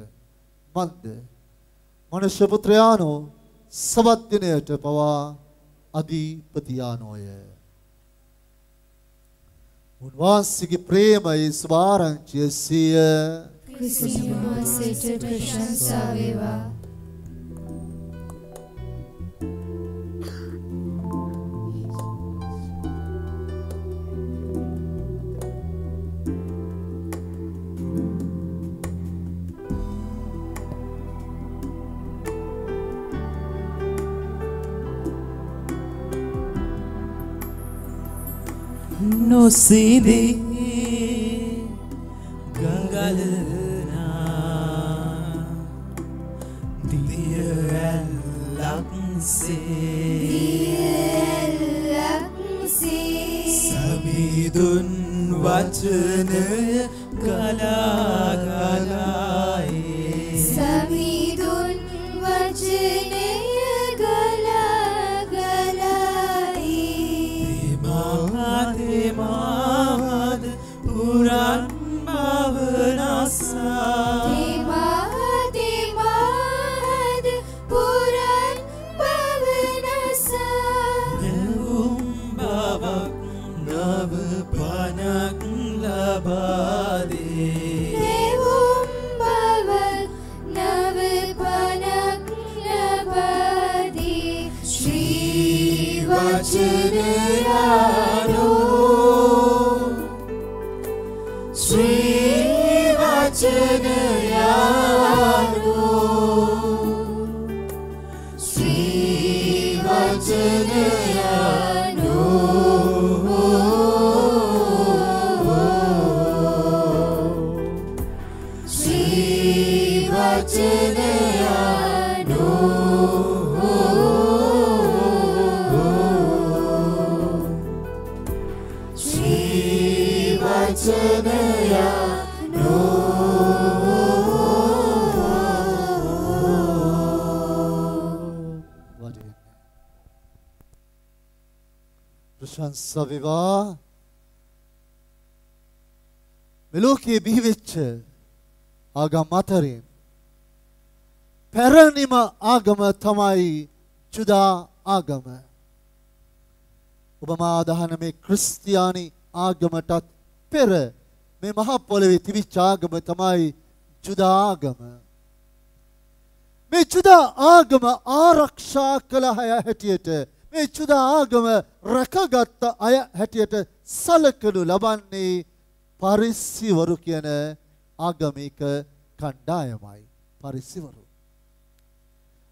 මන්ද මනුෂ්‍ය පුත්‍රයානෝ සබත් දිනයට පවා අධිපතියානෝය. උන්වහන්සේගේ ප්‍රේමයේ ස්වාරංචිය සිය ක්‍රිස්තුස් වහන්සේට ප්‍රශංසා වේවා. නොසිදී ගංගලනා දිය ඇල්ලක්සේ සමිඳුන් වචනය ගලා ගලායේ සමිඳුන් වචනය ගලා ගලායේ මාද පුරන් භවනසා මාද පුරන් භවනසා නෙවුම් බවක් නව පනක් ලබාදේ නෙවුම් බවක් නව පනක් ලබාදී ශ්‍රී වචනයානෝ Sri Vajanayano Sri Vajanayano Sri Vajanayano Sri Vajanayano ප්‍රශංසා වේවා. මෙලෝකයේ බිහිවෙච්ච ආගම් අතරින් පැරණිම ආගම තමයි ජුදා ආගම. ඔබ මා අදහන මේ ක්‍රිස්තියානි ආගමටත් පෙර මේ මහ පොළවේ තිබිච්ච ආගම තමයි ජුදා ආගම. මේ ජුදා ආගම ආරක්ෂා කළ අය හැටියට මේ ජුදා ආගම රැකගත් අය හැටියට සලකනු ලබන්නේ පරිස්සිවරු කියන ආගමික කණ්ඩායමයි. පරිස්සිවරු.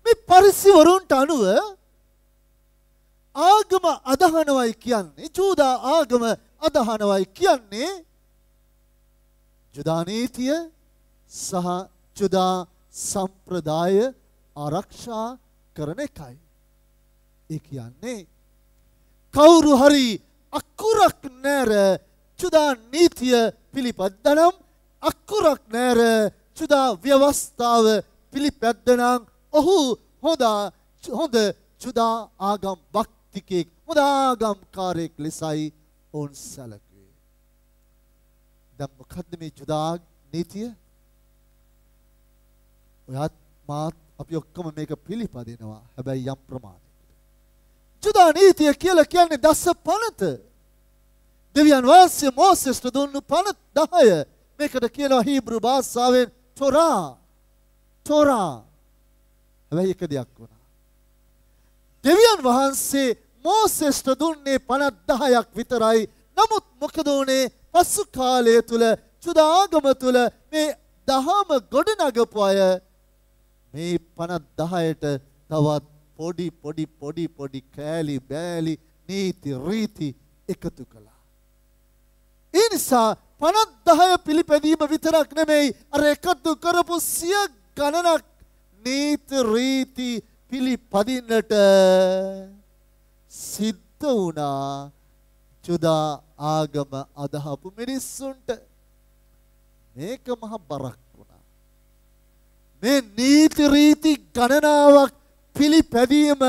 මේ පරිස්සිවරුන්ට අනුව ආගම අදහනවයි කියන්නේ ජුදා ආගම අදහනවයි කියන්නේ ජුදා නීතිය සහ ජුදා සම්ප්‍රදාය ආරක්ෂා කරන එකයි. ඒ කියන්නේ කවුරු හරි අකුරක් නැර ජුදා නීතිය පිළිපැද්දනම් අකුරක් නැර ජුදා ව්‍යවස්ථාව පිළිපැද්දනම් ඔහු හොඳ ජුදා ආගම් භක්තිකෙක් හොඳ ආගම්කාරයෙක් ලෙසයි ඔවුන් සැලකුවේ. දැන් මොකද්ද මේ ජුදා නීතිය? ඔයත් මාත් අපි ඔක්කොම මේක පිළිපදිනවා. හැබැයි යම් ප්‍රමාණයකට. ජුදා නීතිය කියලා කියන්නේ දස පනත. දෙවියන් වහන්සේ මෝසෙස්ට දුන්නු පනත 10. මේකට කියනවා හීබ්‍රු භාෂාවෙන් තෝරා. හැබැයි එක දෙයක් වුණා. දෙවියන් වහන්සේ මෝසෙස්ට දුන්නේ පනත 10ක් විතරයි. නමුත් මොකද උනේ? පසු කාලය තුල ජුදා ආගම තුල මේ දහම ගොඩනගපු අය මේ 50ට තවත් පොඩි කෑලි බෑලි නීති රීති එකතු කළා. ඒ නිසා 50 පිළිපැදීම විතරක් නෙමෙයි අර එකතු කරපු සිය ගණනක් නීති රීති පිළිපදින්නට සිද්ධ වුණා ජුදා ආගම අදහපු මිනිස්සුන්ට. මේක මහ බරක් වුණා. මේ නීති රීති ගණනාවක් පිළිපැදීම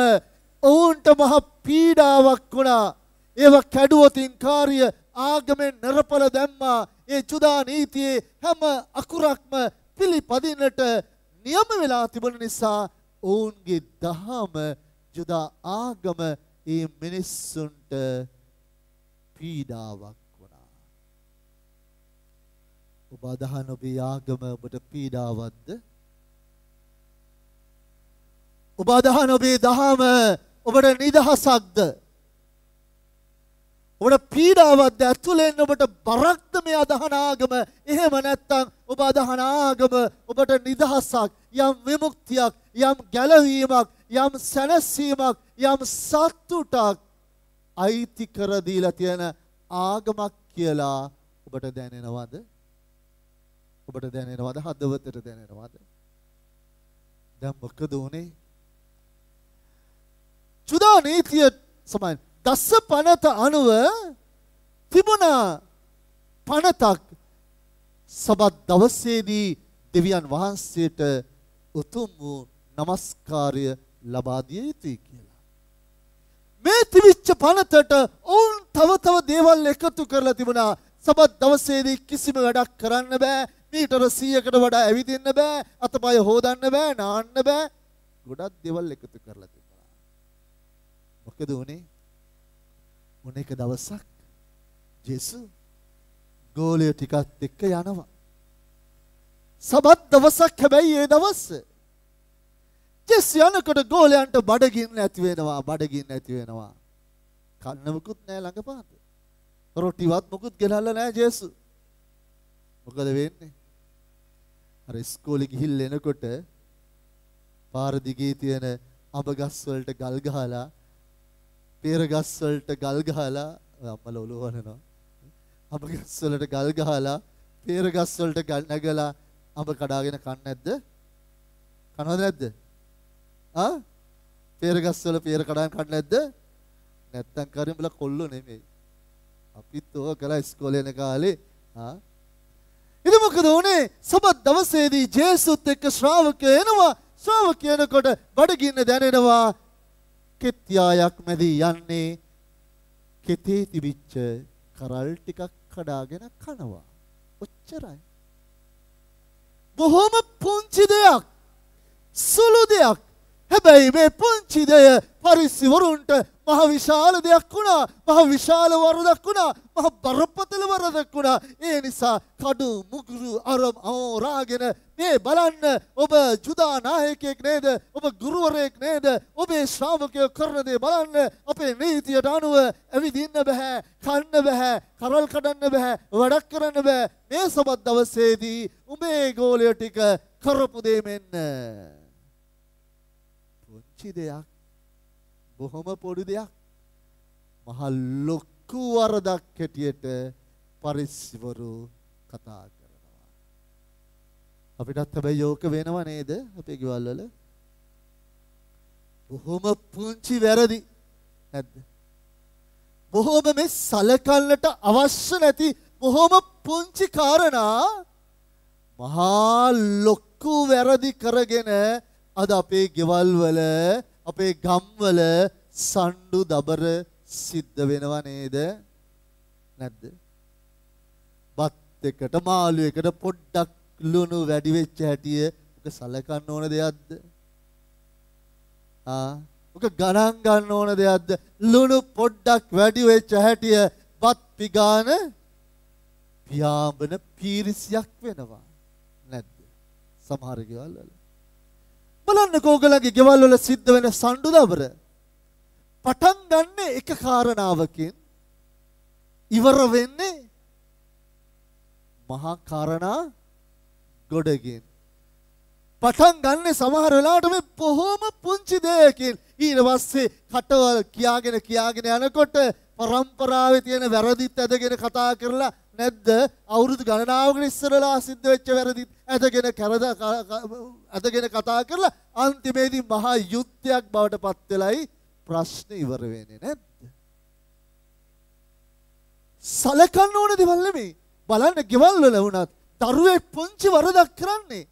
ඔවුන්ට මහ පීඩාවක් වුණා. ඒව කැඩුවොතින් කාර්ය ආගමෙන් නරපල දැම්මා. ඒ ජුදා නීතියේ හැම අකුරක්ම පිළිපදින්නට නියම වෙලා තිබුණ නිසා ඔවුන්ගේ දහම ජුදා ආගම ඒ මිනිස්සුන්ට පීඩාවක් වුණා. ඔබ අදහන ඔබේ ආගම ඔබට පීඩාවක්ද? ඔබ අදහන ඔබේ දහම ඔබට නිදහසක්ද? ඔබට පීඩාවක්ද? ඇතුලෙන් ඔබට බරක්ද මේ අදහන ආගම? එහෙම නැත්නම් ඔබ අදහන ආගම ඔබට නිදහසක්, යම් විමුක්තියක්, යම් ගැලවීමක්, යම් සැනසීමක්, යම් සතුටක් අයිති කර දීලා තියෙන ආගමක් කියලා ඔබට දැනෙනවද? ඔබට දැනෙනවද? හදවතට දැනෙනවද? දැන් මොකද උනේ? ජුදා නීතිය සමාන දස පනත අනුව තිබුණා පනතක් සබත් දවසේදී දෙවියන් වහන්සේට උතුම් වූ නමස්කාරය ලබා දිය යුතුයි කියලා. මේ තිබිච්ච පනතට ඔවුන් තව දේවල් එකතු කරලා තිබුණා. සබත් දවසේදී කිසිම වැඩක් කරන්න බෑ. මීටර 100කට වඩා ඇවිදින්න බෑ. අතපය හොදන්න බෑ, නාන්න බෑ. ගොඩක් දේවල් එකතු කරලා තිබුණා. මොකද උනේ? එක දවසක් ජේසු ගෝලය ටිකත් එක්ක යනවා. සබත් දවසක් හැබැයි ඒ දවස් ජේසු යනකොට ගෝලයන්ට බඩගින්න ඇති වෙනවා. කන්න මුකුත් නැහැ ළඟපාත. රොටිවත් මුකුත් ගෙනල්ලා නැහැ ජේසු. මොකද වෙන්නේ? අර ඉස්කෝලේ ගිහිල්ලා එනකොට පාර දිගේ තියෙන අඹ ගස් වලට ගල් ගහලා පේර ගස් වලට ගල් ගහලා අම්මලා ඔලුව වනනවා. අඹ ගස් වලට ගල් ගහලා පේර ගස් වලට ගල් නැගලා අඹ කඩාගෙන කන්නේ නැද්ද? කනවද නැද්ද? පේර ගස් වල පේර කඩාගෙන කන්නේ නැද්ද? නැත්තම් කරිඹල කොල්ලෝ නෙමෙයි. අපිත් ඕක කළා ඉස්කෝලේ යන කාලේ. ඉතින් මොකද උනේ? සබත් දවසේදී ජේසුත් එක්ක ශ්‍රාවකයෝ එනවා. ශ්‍රාවකයනකොට බඩගින්න දැනෙනවා. කෙත්යායක් මැදි යන්නේ කෙතේ තිබිච්ච කරල් ටිකක් කඩාගෙන කනවා. ඔච්චරයි. බොහොම පුංචි දෙයක්. සුළු දෙයක්. හැබැයි මේ පුංචි දෙය පරිස්සවරුන්ට මහ විශාල දෙයක් වුණා. මහ විශාල වරදක් වුණා. මහ බරපතල වරදක් වුණා. ඒ නිසා කඩු මුගුරු අරම් රාගෙන මේ බලන්න ඔබ ජුදා නායකයෙක් නේද? ඔබ ගුරුවරයෙක් නේද? ඔබේ ශ්‍රාවකයෝ කරන දේ බලන්න. අපේ නීතියට අනුව ඇවිදින්න බෑ, කන්න බෑ, කරල් කඩන්න බෑ, වැඩක් කරන්න බෑ. මේ සබත් දවසේදී උඹේ ගෝලය ටික කරපු දේ මෙන්න. පුංචි දෙයක්, බොහොම පොඩි දෙයක්, මහ ලොකු වරදක් හැටියට පරිස්සවරු කතා කරනවා. අපිටත් හැබැයි යෝක වෙනව නේද? අපේ ගෙවල් වල බොහොම පුංචි වැරදි නැද්ද? බොහොම මේ සලකන්නට අවශ්‍ය නැති බොහොම පුංචි කාරණා මහා ලොකු වැරදි කරගෙන අද අපේ ගෙවල් වල අපේ ගම්වල සණ්ඩු දබර සිද්ධ වෙනව නේද? නැද්ද? බත් එකට මාළු එකට පොඩ්ඩක් ලුණු වැඩි වෙච්ච හැටිය ඔක සලකන්න ඕන දෙයක්ද? ඔක ගණන් ගන්න ඕන දෙයක්ද? ලුණු පොඩ්ඩක් වැඩි වෙච්ච හැටිය බත් පිගාන පියාඹන පීරිසියක් වෙනවා නැද්ද? සමහර ගෙවල් වල බලන්නකෝ ඔයගලගේ ගෙවල් වල සිද්ධ වෙන සණ්ඩු දබර පටන් ගන්න එක කාරණාවකින් ඉවර වෙන්නේ මහා කාරණා ගොඩකින්. පටන් ගන්න සමහර වෙලාවට මේ බොහොම පුංචි දෙයකින් ඊට පස්සේ කටවල් කියාගෙන යනකොට පරම්පරාවේ තියෙන වැරදිත් ඇදගෙන කතා කරලා නැද්ද? අවුරුදු ගණනාවකට ඉස්සරලා සිද්ධ වෙච්ච වැරදිත් ඇදගෙන කතා කරලා අන්තිමේදී මහා යුද්ධයක් බවට පත් වෙලයි ප්‍රශ්නේ ඉවර වෙන්නේ නැද්ද? සලකන්න ඕන දේවල් නෙමෙයි. බලන්න ගෙවල් වල වුණත් දරුවෙක් පුංචි වරදක් කරන්නේ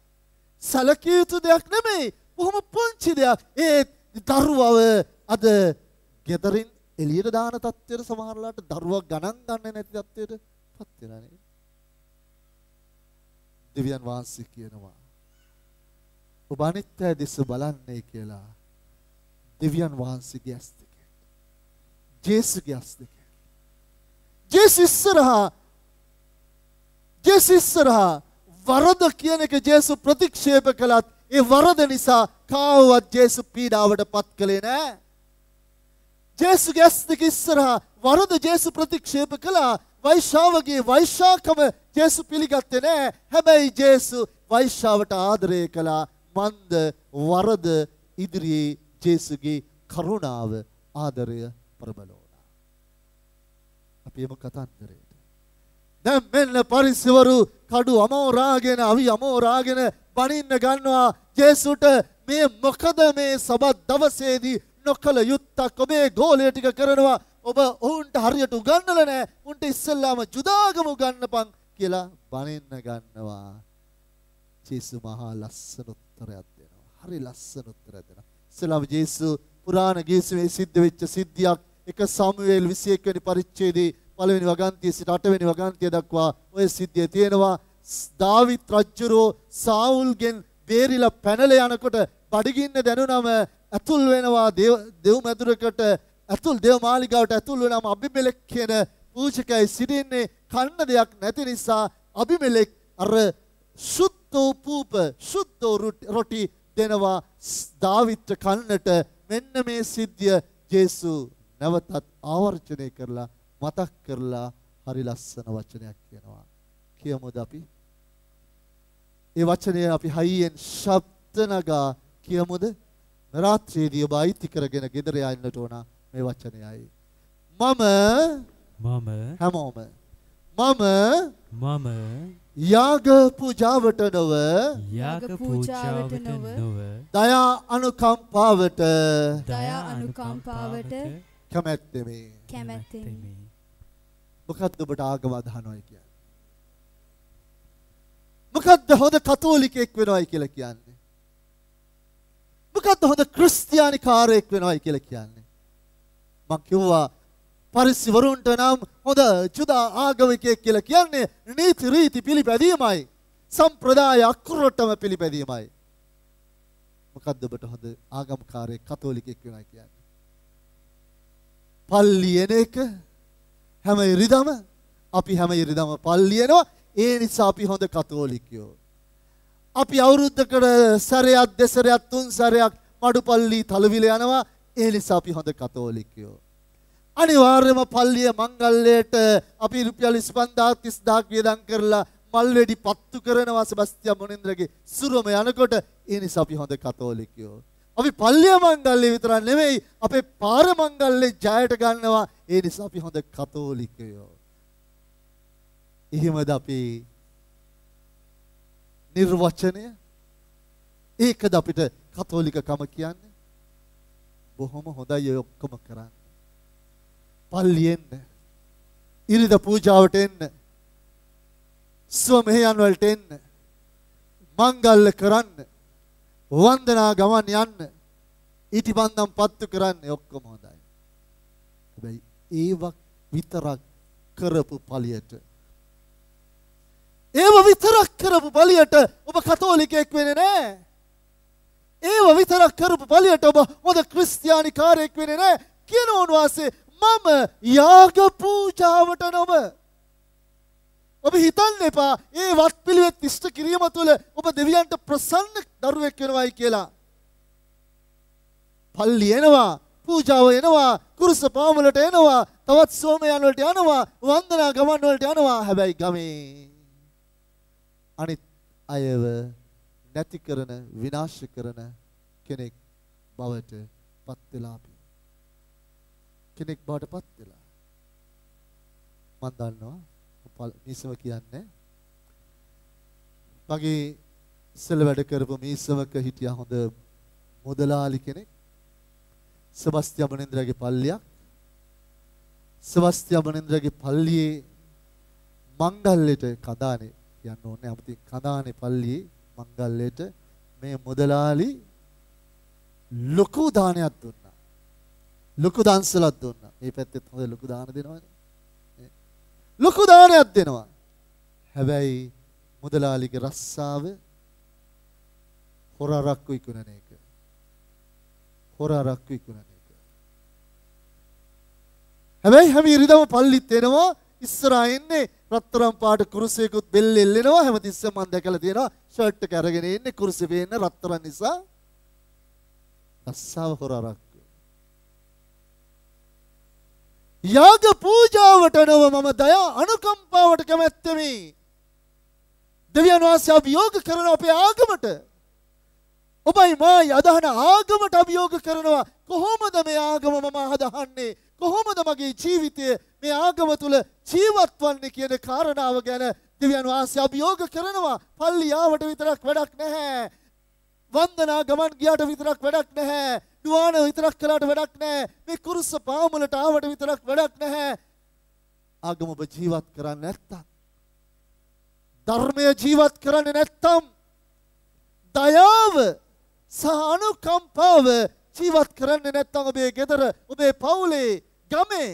සලකිය යුතු දෙයක් නෙමෙයි. බොහොම පුංචි දෙයක්. ඒ දරුවව අද ගෙදරින් එළියට දාන තත්ත්වයට සමහරලාට දරුවා ගණන් ගන්නේ නැති තත්ත්වයට පත් වෙලා නේද? දෙවියන් වහන්සේ කියනවා ඔබ අනිත්‍ය දෙස බලන්නේ කියලා. දෙවියන් වහන්සේගේ ඇස් දෙකෙන්, ජේසුගේ ඇස් දෙකෙන්, ජේසු ඉස්සරහා වරද කියන එක ජේසු ප්‍රතික්ෂේප කළත් ඒ වරද නිසා කාවවත් ජේසු පීඩාවට පත් කළේ නෑ. ජේසුගේ ඇස් දෙක ඉස්සරහා වරද ජේසු ප්‍රතික්ෂේප කළා. වෛශ්‍යාවගේ වෛශ්‍යාකම ජේසු පිළිගත්තේ නෑ. හැබැයි ජේසු වෛශ්‍යාවට ආදරය කළා. මන්ද වරද ඉදිරියේ ජේසුගේ කරුණාව ආදරය ප්‍රබල වුණා. අපි එමු කතන්දරයට. දැන් මෙන්න පරිස්සවරු කඩු අමෝරාගෙන අවි අමෝරාගෙන බණින්න ගන්නවා ජේසුට. මේ මොකද මේ සබත් දවසේදී නොකල යුත්තක් ඔබේ ගෝලය ටික කරනවා. ඔබ ඔවුන්ට හරියට උගන්නලා නැහැ. උන්ට ඉස්සෙල්ලාම ජුදාගම උගන්නපන් කියලා බණින්න ගන්නවා. ජේසු මහා ලස්සන උත්තරයක් දෙනවා. හරි ලස්සන උත්තරයක් දෙනවා. ඉස්සෙල්ලාම ජේසු පුරාණ ගීසමේ සිද්ධ වෙච්ච සිද්ධියක් 1 සමුවේල් 21 වෙනි පරිච්ඡේදයේ පළවෙනි වගන්තිය සිට 8 වෙනි වගන්තිය දක්වා ඔය සිද්ධිය තියෙනවා. දාවිත් රජුරෝ සාවුල්ගෙන් බේරිලා පැනලා යනකොට බඩගින්න දැනුනම ඇතුල් වෙනවා දෙව් මැදුරකට ඇතුල් දේව මාලිගාවට ඇතුල් වෙනම අබිමෙලෙක් කියන පූජකයි සිටින්නේ. කන්න දෙයක් නැති නිසා අබිමෙලෙක් අර සුද්ධ රොටි දෙනවා දාවිත්ට කන්නට. මෙන්න මේ සිද්ධිය ජේසු නැවතත් ආවර්ජනය කරලා මතක් කරලා හරි ලස්සන වචනයක් කියනවා. කියමුද අපි? ඒ වචනය අපි හයියෙන් ශබ්ද නගා කියමුද? රාත්‍රියේදී ඔබ අයිති කරගෙන ගෙදර යන්නට ඕන මේ වචනයයි. මම යාග පූජාවට නොව දයා අනුකම්පාවට කැමැත්තෙමි. මොකද්ද ඔබට ආගම අදහනවයි කියන්නේ? මොකද්ද හොඳ කතෝලිකයෙක් වෙනවයි කියලා කියන්නේ? මොකද්ද හොඳ ක්‍රිස්තියානිකාරයෙක් වෙනවයි කියලා කියන්නේ? මං කිව්වා පරිස්සවරුන්ට නම් හොඳ ජුදා ආගමිකයෙක් කියලා කියන්නේ නීති රීති පිළිපැදීමයි. සම්ප්‍රදාය අකුරටම පිළිපැදීමයි. මොකද්ද ඔබට හොඳ ආගම්කාරයෙක් කතෝලිකයෙක් වෙනවයි කියන්නේ? පල්ලි එන එක හැම ඉරිදම අපි හැම ඉරිදම පල්ලි එනවා. ඒ නිසා අපි හොඳ කතෝලිකයෝ. අපි අවුරුද්දකට සැරයක් දෙසරයක් තුන් සැරයක් මඩුපල්ලි තලවිල යනවා. ඒ නිසා අපි හොඳ කතෝලිකයෝ. අනිවාර්යයෙන්ම පල්ලිය මංගල්‍යයට අපි රුපියල් 25000 30000 වියදම් කරලා මල් වෙඩි පත්තු කරනවා සෙබස්තියන් මොනින්ද්‍රගේ සුරම යනකොට. ඒ නිසා අපි හොඳ කතෝලිකයෝ. අපි පල්ලිය මංගල්‍ය විතර නෙවෙයි අපේ පාර මංගල්‍ය ජයට ගන්නවා. ඒ නිසා අපි හොඳ කතෝලිකයෝ. එහෙමද අපි නිර්වචනය ඒකද අපිට කතෝලිකකම කියන්නේ. බොහොම හොඳයි ඔය ඔක්කොම කරන්න. පල්ලියෙන් ඉරිද පූජාවට එන්න. ස්ව මෙහෙයන් වලට එන්න. මංගල්‍ය කරන්න. වන්දනා ගමන් යන්න. ඊටිපන්දම් පත්තු කරන්න ඔක්කොම හොඳයි. හැබැයි ඒව විතරක් කරපු පළියට ඒව විතරක් කරපු පළියට ඔබ කතෝලිකයෙක් වෙන්නේ නැහැ. ඒව විතරක් කරපු පළියට ඔබ හොඳ ක්‍රිස්තියානි කාරයෙක් වෙන්නේ නැහැ. කියන උන්වහන්සේ මම යාග පූජාවට නොව. ඔබ හිතන්න එපා ඒ වත් පිළිවෙත් ඉෂ්ට කිරීම තුළ ඔබ දෙවියන්ට ප්‍රසන්න දරුවෙක් වෙනවයි කියලා. පල්ලි එනවා, පූජාව එනවා, කුරුස පාමුලට එනවා, තවත් සෝමයන් වලට යනවා, වන්දනා ගමන් වලට යනවා. හැබැයි ගමේ අනිත් අයව නැති කරන විනාශ කරන කෙනෙක් බවට පත් වෙලා අපි. කෙනෙක් බවට පත් වෙලා. මම දන්නවා මීසම කියන්නේ මගේ ඉස්සෙල්ලා වැඩ කරපු මීසමක හිටියා හොඳ මුදලාලි කෙනෙක්. සෙබස්තියන් මොනින්ද්‍රගේ පල්ලියක්. සෙබස්තියන් මොනින්ද්‍රගේ පල්ලියේ මංගල්‍යයට කදානේ යන්න ඕනේ. අපිට කදානේ පල්ලියේ මංගල්‍යයට මේ මුදලාලි ලොකු දානයක් දුන්නා. ලොකු දන්සලක් දුන්නා. මේ පැත්තෙත් හොඳ ලොකු දාන දෙනවනේ. ලොකු දානයක් දෙනවා. හැබැයි මුදලාලිගේ රස්සාව හොරාරක්කු විකුණන එක. හොරාරක්කු විකුණන එක. හැබැයි හැම ඉරිදම පල්ලිත් එනවා. ඉස්සරහා ඉන්නේ රත්තරන් පාට කුරුසයකුත් බෙල්ල එල්ලෙනවා. හැමතිස්සෙම මම දැකලා තියෙනවා ෂර්ට් එක අරගෙන ඉන්නේ කුරුසෙ පේන්න රත්තරන් නිසා. රස්සාව හොරාරක්කු. යාග පූජාවට නොව මම දයා අනුකම්පාවට කැමැත්තෙමි. දෙවියන් වහන්සේ අභියෝග කරන අපේ ආගමට. ඔබයි මායි අදහන ආගමට අභියෝග කරනවා. කොහොමද මේ ආගම මම අදහන්නේ? කොහොමද මගේ ජීවිතය මේ ආගම තුල ජීවත් වන්නේ කියන කාරණාව ගැන දෙවියන් වහන්සේ අභියෝග කරනවා. පල්ලියාවට විතරක් වැඩක් නැහැ. වන්දනා ගමන් ගියාට විතරක් වැඩක් නැහැ. දුවාන විතරක් කළාට වැඩක් නැහැ. මේ කුරුස පාමුලට ආවට විතරක් වැඩක් නැහැ. ආගම ඔබ ජීවත් කරන්නේ නැත්තම්, ධර්මය ජීවත් කරන්නේ නැත්තම්, දයාව සහ අනුකම්පාව ජීවත් කරන්නේ නැත්තම් ඔබේ ගෙදර, ඔබේ පවුලේ, ගමේ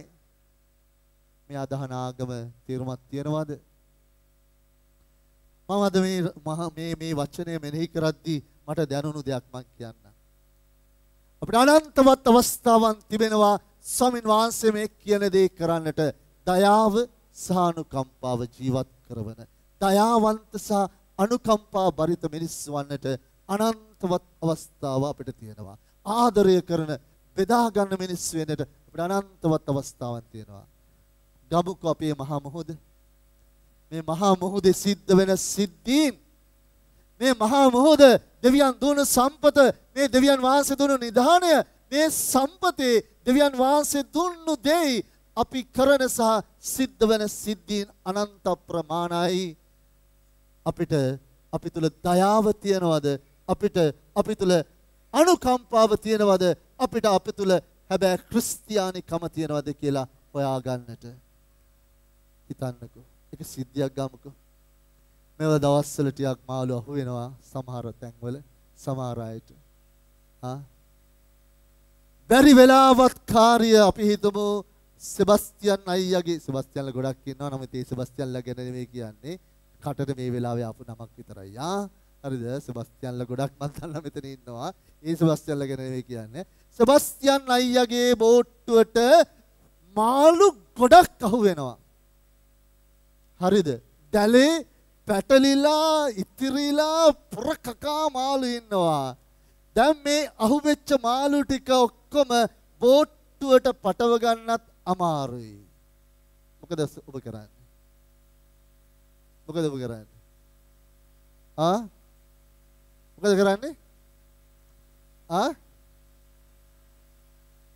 මේ අදහන ආගම තේරුමක් තියනවද? මම අද මේ වචනය මෙනෙහි කරද්දී මට දැනුණු දෙයක් මම කියන්න. අපිට අනන්තවත් අවස්ථාවන් තිබෙනවා ස්වාමින් වහන්සේ මේ කියන දේ කරන්නට. දයාව සහ අනුකම්පාව ජීවත් කරවන, දයාවන්ත සහ අනුකම්පා බරිත මිනිස්සු වන්නට අනන්තවත් අවස්ථාව අපිට තියෙනවා. ආදරය කරන, බෙදා ගන්න මිනිස්සු වෙන්නට අපිට අනන්තවත් අවස්ථාවන් තියෙනවා. ගමුකෝ අපේ මහා මොහොත. මේ මහා මොහොතේ සිද්ධ වෙන සිද්ධීන්, මේ මහා මොහොත දෙවියන් දුන්න සම්පත, මේ දෙවියන් වහන්සේ දුන්න නිධානය, මේ සම්පතේ දෙවියන් වහන්සේ දුන්නු දෙයි අපි කරන සහ සිද්ධ වෙන සිද්ධීන් අනන්ත ප්‍රමාණයි. අපි තුල දයාව තියනවද? අපි තුල අනුකම්පාව තියනවද? අපි තුල හැබැයි ක්‍රිස්තියානිකම තියනවද කියලා හොයාගන්නට හිතන්නකෝ. ඒක සිද්ධියක් ගමුකෝ. මේව දවස්වල ටිකක් මාළු අහු වෙනවා සමහර තැන්වල සමහර අයට. බැරි වෙලාවත් කාර්ය අපි හිතමු සෙබස්තියන් අයියාගේ, සෙබස්තියන්ලා ගොඩක් ඉන්නවා. නමුත් ඒ සෙබස්තියන්ලා ගැන නෙමෙයි කියන්නේ, කටට මේ වෙලාවේ ආපු නමක් විතරයි. හරිද? සෙබස්තියන්ලා ගොඩක් මන් දන්නා මෙතන ඉන්නවා. ඒ සෙබස්තියන්ලා ගැන නෙමෙයි කියන්නේ. සෙබස්තියන් අයියාගේ බෝට්ටුවට මාළු ගොඩක් අහු වෙනවා. හරිද? දැලේ පැටලිලා ඉතිරිලා පුරකකා මාළු ඉන්නවා. දැන් මේ අහුවෙච්ච මාළු ටික ඔක්කොම බෝට්ටුවට පටව ගන්නත් අමාරුයි. මොකද ඔබ කරන්නේ? මොකද ඔබ කරන්නේ? මොකද කරන්නේ?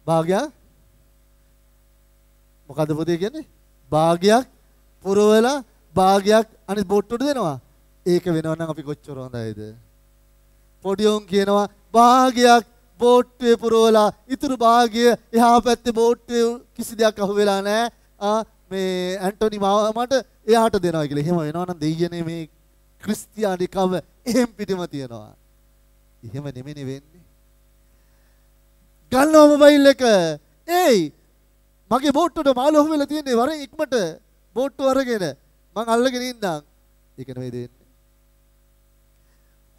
භාගයක් මොකද පුතේ කියන්නේ? භාගයක් පුරවලා භාගයක් අනිත් බෝට්ටුවට දෙනවා. ඒක වෙනවා නම් අපි කොච්චර හොඳයිද? පොඩි උන් කියනවා භාගයක් බෝට්ටුවේ පුරවලා ඉතුරු භාගය එහා පැත්තේ බෝට්ටුවේ කිසි දෙයක් අහු වෙලා නැහැ. මේ ඇන්ටෝනි මාමට එයාට දෙනවා කියලා. එහෙම වෙනවා නම් දෙයියනේ මේ ක්‍රිස්තියානිකම එහෙම් පිටිම තියනවා. එහෙම නෙමෙයි වෙන්නේ. ගන්නවා මොබයිල් එක. ඒයි මගේ බෝට්ටුවට මාළු අහු වෙලා තියෙන්නේ වරෙන් ඉක්මනට බෝට්ටුව අරගෙන මං අල්ලගෙන ඉන්නම්. ඒක නෙමෙයි දෙන්නේ.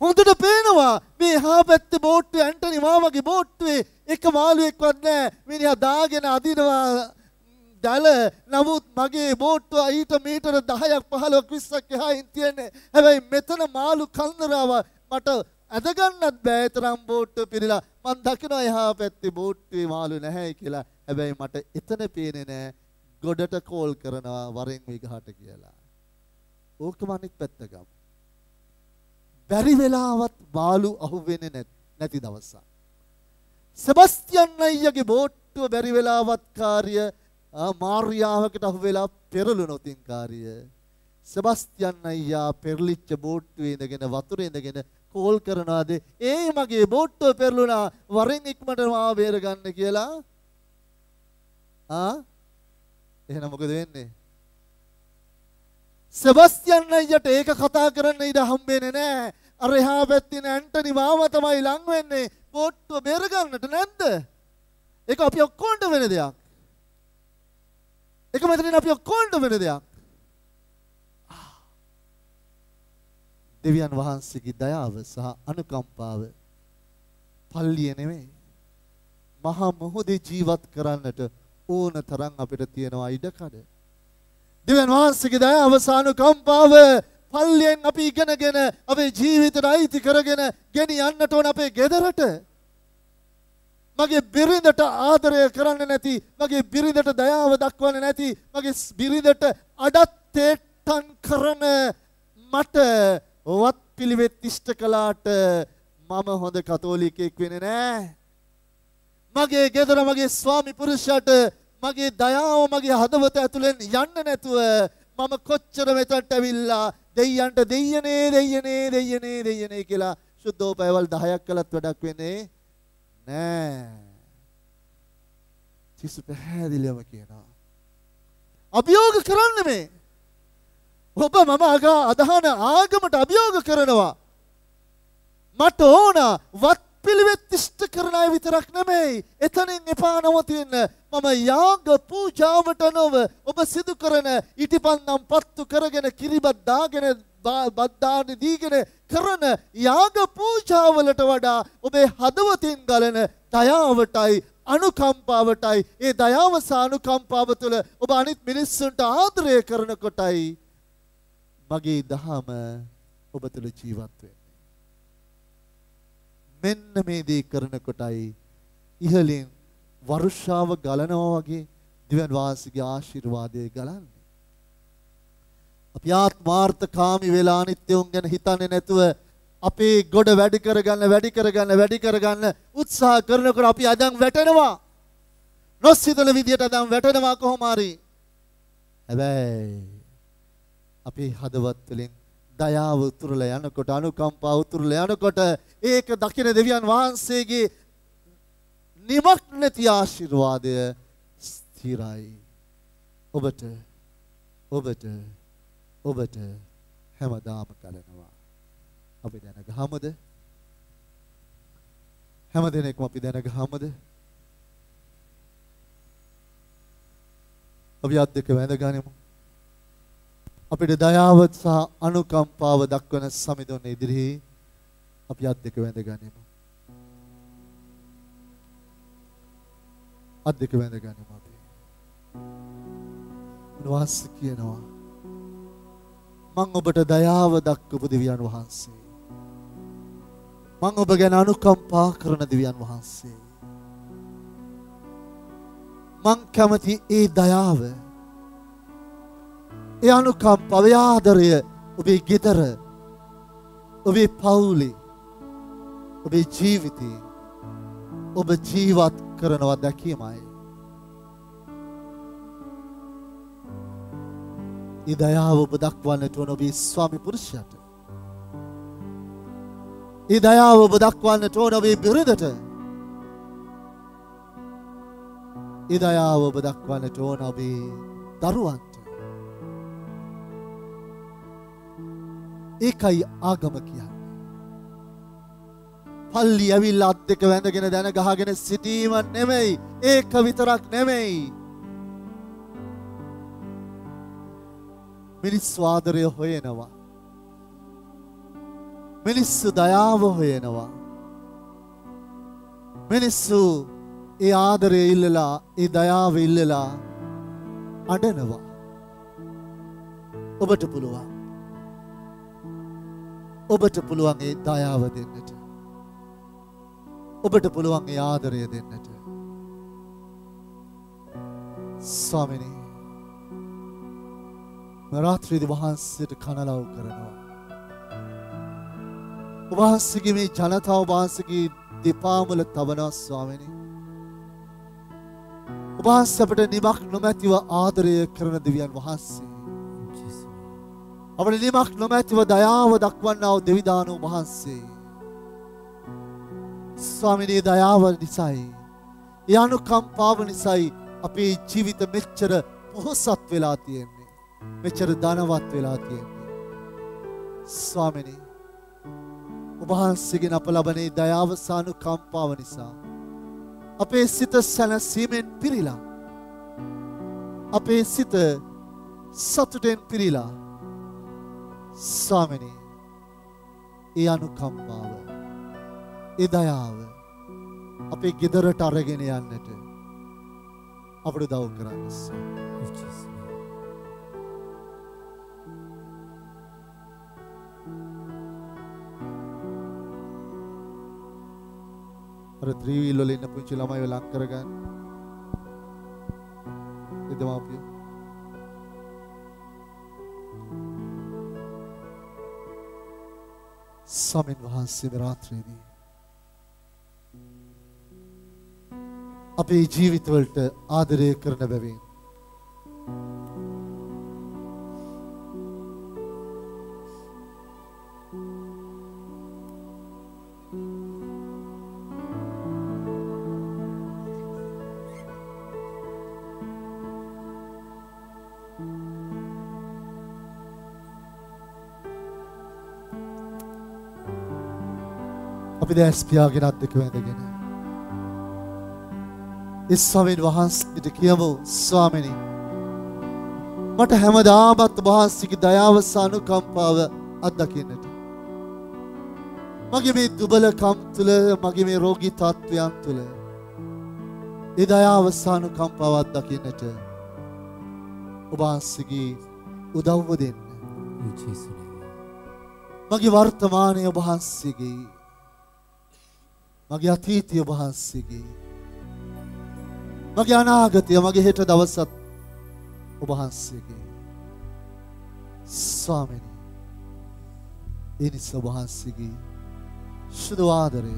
හොඳට පේනවා මේ හා පැත්තේ බෝට්ටුවේ ඇන්ටනි මාමගේ බෝට්ටුවේ එක මාළුවෙක්වත් නැහැ. මිනිහා දාගෙන අදිනවා දැල. නමුත් මගේ බෝට්ටුව ඊට මීටර 10ක් 15ක් 20ක් එහායින් තියෙන්නේ. හැබැයි මෙතන මාළු කන්දරාව මට අද ගන්නත් බෑ. තරම් බෝට්ටුව පිරিলা. මං දකිනවා එහා පැත්තේ බෝට්ටුවේ මාළු නැහැ කියලා. හැබැයි මට එතන පේන්නේ නැහැ. ගොඩට කෝල් කරනවා වරෙන් විගහට කියලා. ඕකම අනිත් පැත්ත ගමු. බැරි වෙලාවත් මාළු අහු වෙන්නේ නැති දවසක්. සෙබස්තියන් අයියාගේ බෝට්ටුව බැරි වෙලාවත් කාර්ය මාර්යාවකට අහු වෙලා පෙරළුනොතින් කාර්ය. සෙබස්තියන් අයියා පෙරලිච්ච බෝට්ටුවේ ඉඳගෙන වතුරේ ඉඳගෙන කෝල් කරනවාද ඒ මගේ බෝට්ටුව පෙරළුණා වරෙන් ඉක්මනට මාව බේර ගන්න කියලා. එහෙනම් මොකද වෙන්නේ? සෙබස්තියන් අයියට ඒක කතා කරන්න ඉඩ හම්බෙන්නේ නැහැ. අර එහා පැත්තේ ඇන්ටනි මාමා තමයි ලං වෙන්නේ බෝට්ටුව බේර ගන්නට නැද්ද? ඒක අපි ඔක්කොන්ට වෙන දෙයක්. ඒක මෙතනින් අපි ඔක්කොන්ට වෙන දෙයක්. දෙවියන් වහන්සේගේ දයාව සහ අනුකම්පාව පල්ලිය නෙමෙයි. මහා මොහොතේ ජීවත් කරන්නට ඕන තරම් අපිට තියෙනවා ඉඩකඩ. දෙවියන් වහන්සේගේ දයාව සහ අනුකම්පාව පල්ලියෙන් අපි ඉගෙනගෙන අපේ ජීවිතයට අයිති කරගෙන ගෙනියන්නට ඕන අපේ ගෙදරට. මගේ බිරිඳට ආදරය කරන්නේ නැති, මගේ බිරිඳට දයාව දක්වන්නේ නැති, මගේ බිරිඳට අඩත්තේට්ටන් කරන මට වත් පිළිවෙත් ඉෂ්ට කළාට මම හොඳ කතෝලිකයෙක් වෙන්නේ නැහැ. මගේ ගෙදර මගේ ස්වාමි පුරුෂයාට මගේ දයාව මගේ හදවත ඇතුලෙන් යන්නේ නැතුව මම කොච්චර මෙතනට ඇවිල්ලා දෙයියන්ට දෙයියනේ කියලා සුද්ධෝපයවල් 10ක් කළත් වැඩක් වෙන්නේ නෑ. ජේසුස් පැහැදිලිවම කියනවා. අභියෝග කරන්න මේ. ඔබ මම අදහන ආගමට අභියෝග කරනවා. මට ඕන වත් පිළිවෙත් ඉෂ්ට කරන අය විතරක් නෙමෙයි. එතනින් එපා නවතින්න. මම යාග පූජාවට නොව ඔබ සිදු කරන ඉටිපන්දම් පත්තු කරගෙන කිරිබත් දාගෙන බද්දාන දීගෙන කරන යාග පූජාවලට වඩා ඔබේ හදවතින් ගලන දයාවටයි අනුකම්පාවටයි ඒ දයාව සහ අනුකම්පාව තුළ ඔබ අනිත් මිනිස්සුන්ට ආදරය කරනකොටයි මගේ දහම ඔබ තුළ ජීවත් වෙන්නේ. මෙන්න මේ දේ කරනකොටයි ඉහළින් වර්ෂාව ගලනවා වගේ දිව්‍යන් වහන්සේගේ ආශිර්වාදය ගලන්නේ. අපි ආත්මාර්ථකාමී වෙලා අනිත්‍යුන් ගැන හිතන්නේ නැතුව අපේ ගොඩ වැඩි කරගන්න උත්සාහ කරනකොට අපි අදන් වැටෙනවා. නොසිතන විදියට අදන් වැටෙනවා කොහොම හරි. හැබැයි අපේ හදවත් වලින් දයාව උතුරලා යනකොට අනුකම්පාව උතුරලා යනකොට ඒක දකින දෙවියන් වහන්සේගේ නිමක් නැති ආශිර්වාදය ස්ථිරයි. ඔබට හැමදාම කලනවා. අපි දැනගහමද? හැම දිනෙකම අපි දැනගහමද? අපි අත් දෙක වැඳගනිමු. අපිට දයාව සහ අනුකම්පාව දක්වන සමිඳුන් ඉදිරියේ අපි අත් දෙක වැඳගනිමු. අත් දෙක වැඳගනිමු අපි. උන්වහන්සේ කියනවා මං ඔබට දයාව දක්වපු දෙවියන් වහන්සේ. මං ඔබ ගැන අනුකම්පා කරන දෙවියන් වහන්සේ. මං කැමති ඒ දයාව, ඒ අනුකම්පාව, ඒ ආදරය ඔබේ ගෙදර, ඔබේ පවුලේ, ඔබේ ජීවිතේ ඔබ ජීවත් කරනවා දැකීමයි. ඒ දයාව ඔබ දක්වන්නට ඕන ඔබේ ස්වාමි පුරුෂයාට. ඒ දයාව ඔබ දක්වන්නට ඕන ඔබේ බිරිඳට. ඒ දයාව ඔබ දක්වන්නට ඕන ඔබේ දරුවන්ට. ඒකයි ආගම කියන්නේ. පල්ලි ඇවිල්ලා අත් දෙක වැඳගෙන දැන ගහගෙන සිටීම නෙමෙයි. ඒක විතරක් නෙමෙයි. මිනිස්සු ආදරය හොයනවා. මිනිස්සු දයාව හොයනවා. මිනිස්සු ඒ ආදරය ඉල්ලලා, ඒ දයාව ඉල්ලලා අඬනවා. ඔබට පුළුවන්. ඔබට පුළුවන් ඒ දයාව දෙන්නට. ඔබට පුළුවන් ඒ ආදරය දෙන්නට. ස්වාමිනී, රාත්‍රියේදී වහන්සේට කනලව් කරනවා. වහන්සේගේ මේ ජනතාව වහන්සේගේ දෙපා මුල තබනවා ස්වාමිනී. වහන්සේ අපට නිමක් නොමැතිව ආදරය කරන දෙවියන් වහන්සේ. අපට නිමක් නොමැතිව දයාව දක්වන්නා වූ දෙවිදානෝ වහන්සේ. ස්වාමිනී, දයාව නිසායි, ඒ අනුකම්පාව නිසායි අපේ ජීවිත මෙච්චර පොහොසත් වෙලා තියෙන්නේ. මෙච්චර ධනවත් වෙලා තියෙන්නේ. ස්වාමිනී, ඔබ වහන්සේගෙන් අප ලබන දයාව සානුකම්පාව නිසා අපේ සිත සැනසීමෙන් පිරීලා, අපේ සිත සතුටෙන් පිරීලා, ස්වාමිනී, ඒ අනුකම්පාව, ඒ දයාව අපේ ගෙදරට අරගෙන යන්නට අපට උදව් කරන්න. අර ත්‍රිවිල් වල ඉන්න පුංචි ළමයිව ලං කරගන්න. ඒ දෙමාපියෝ ස්වාමීන් වහන්සේ රාත්‍රියේදී අපේ ජීවිතවලට ආදරය කරන බැවින් අපි දැස් පියාගෙන අත් දෙක වැඳගෙන ඒ ස්වාමීන් වහන්සේට කියමු, ස්වාමිනී, මට හැමදාමත් වහන්සේගේ දයාව සානුකම්පාව අත්දකින්නට. මගේ මේ දුබලකම් තුළ, මගේ මේ රෝගී තත්ත්වයන් තුළ ඒ දයාව සානුකම්පාව අත්දකින්නට ඔබ වහන්සේගේ උදව්ව දෙන්න. මගේ වර්තමානය ඔබ වහන්සේගේ, මගේ අතීතය ඔබ වහන්සේගේ, මගේ අනාගතය, මගේ හෙට දවසත් ඔබ වහන්සේගේ. ස්වාමිනී, ඒ නිසා ඔබ වහන්සේගේ සුදු ආදරය,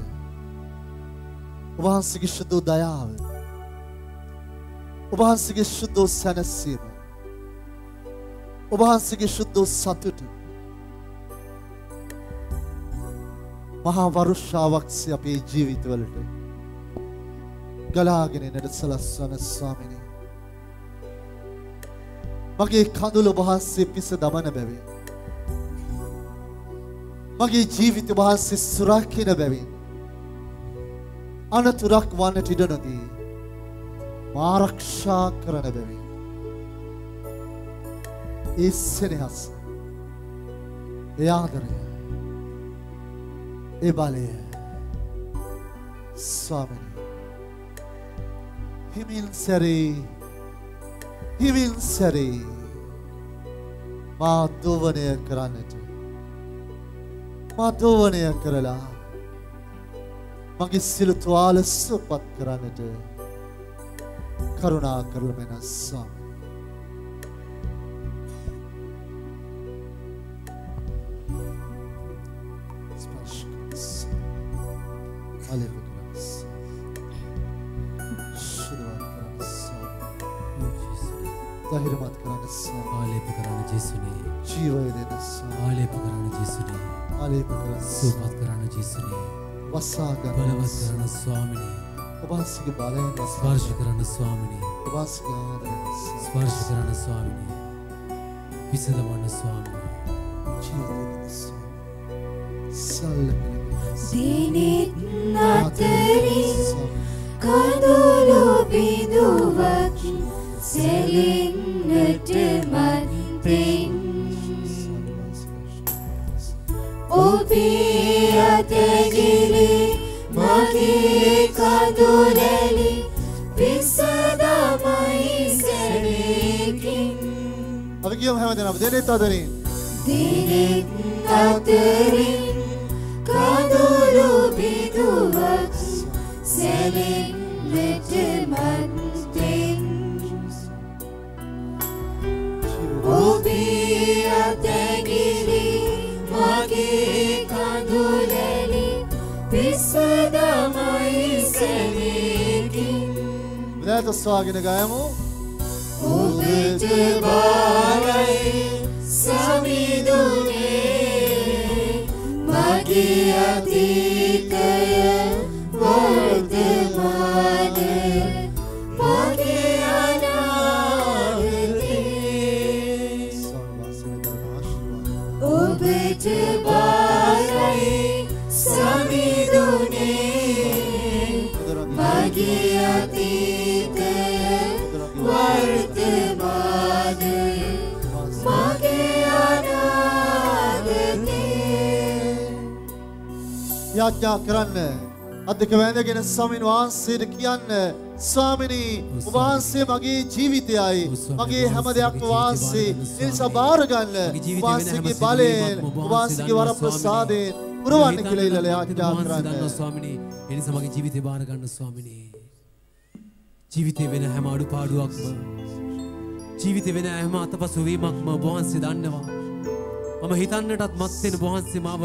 ඔබ වහන්සේගේ සුදු දයාව, ඔබ වහන්සේගේ සුදු සැනසීම, ඔබ වහන්සේගේ සුදු සතුට මහා වරුෂාවක්සේ අපේ ජීවිතවලට ගලාගෙන එන්නට සලස්වන ස්වාමිනී. මගේ කඳුළු ඔබ වහන්සේ පිස දමන බැවින්, මගේ ජීවිත ඔබ වහන්සේ සුරකින බැවින්, අනතුරක් වන්නට ඉඩ නොදී ආරක්ෂා කරන බැවින්, ඒ සෙනෙහස, ඒ ආදරය, ඒ බලය ස්වාමිනී, හිමින් සැරේ හිවින් සැරේ මා දෝවනය කරන්නට මා දෝවනය කරලා මගේ සියලු තුවාල සුවපත් කරන්නට කරුණා කරලා මෙන්න ස්වාමී. ධෛර්යමත් කරන්න ස්වාමී. ආලේප කරන්න ජේසුනේ. ජීවය දෙන්න ස්වාමී. ආලේප කරන්න ජේසුනේ. ආලේප කරන්න සුවපත් කරන්න ජේසුනේ. වසා ගන්න බලවත් කරන්න ස්වාමිනේ. ඔබ වහන්සේගේ බලයෙන් ස්පර්ශ කරන්න ස්වාමිනේ. ඔබ වහන්සේගේ ආදරයෙන් ස්පර්ශ කරන්න ස්වාමිනේ. විසඳවන්න ස්වාමිනේ. ජීවය දෙන්න ස්වාමී. සල්ලකන දිනෙත් අතරින් කඳුළු බිඳුවක් සෙලෙන්නට මත්තෙන් ඔබේ අතගිලි මගේ කඳුලැලි විසදමයි සැනකින් අපි කියමු හැමදෙනාම දෙනෙත් අතරින් දිනෙත් අතරින් කඳුළු බිඳුවක් සෙලෙන්නට මත්තෙන් ඔබේ අතගිලි මගේ කඳුලැලි විසදමයි සැනකින් දැත ස්වාගෙන ගයමු. ඔබට බාරයි සමිඳුනේ මගේ අතීතය වර්තමාන මගේ අනාගතේ ඔබට බාරයි සමිඳුනේ මගේ අතීතය වර්තමාන මගේ අනාගතේ යාඥා කරන්න අධික වැඳගෙන ස්වාමීන් වහන්සේට කියන්න ස්වාමිනී ඔබ වහන්සේ මගේ ජීවිතයයි මගේ හැම දෙයක්ම වහන්සේ ඒ නිසා බාර ගන්න ඔබ වහන්සේගේ බලයෙන් ඔබ වහන්සේගේ වරප්‍රසාදයෙන් පුරවන්න කියලා ඉල්ලලා යාඥා කරන්න ස්වාමිනේ. ඒ නිසා මගේ ජීවිතේ බාර ගන්න ස්වාමිනේ. ජීවිතේ වෙන හැම අඩුපාඩුවක්ම ජීවිතේ වෙන හැම අතපසු වීමක්ම ඔබ වහන්සේ දන්නවා. මම හිතන්නටත් මත් වෙන ඔබ වහන්සේ මාව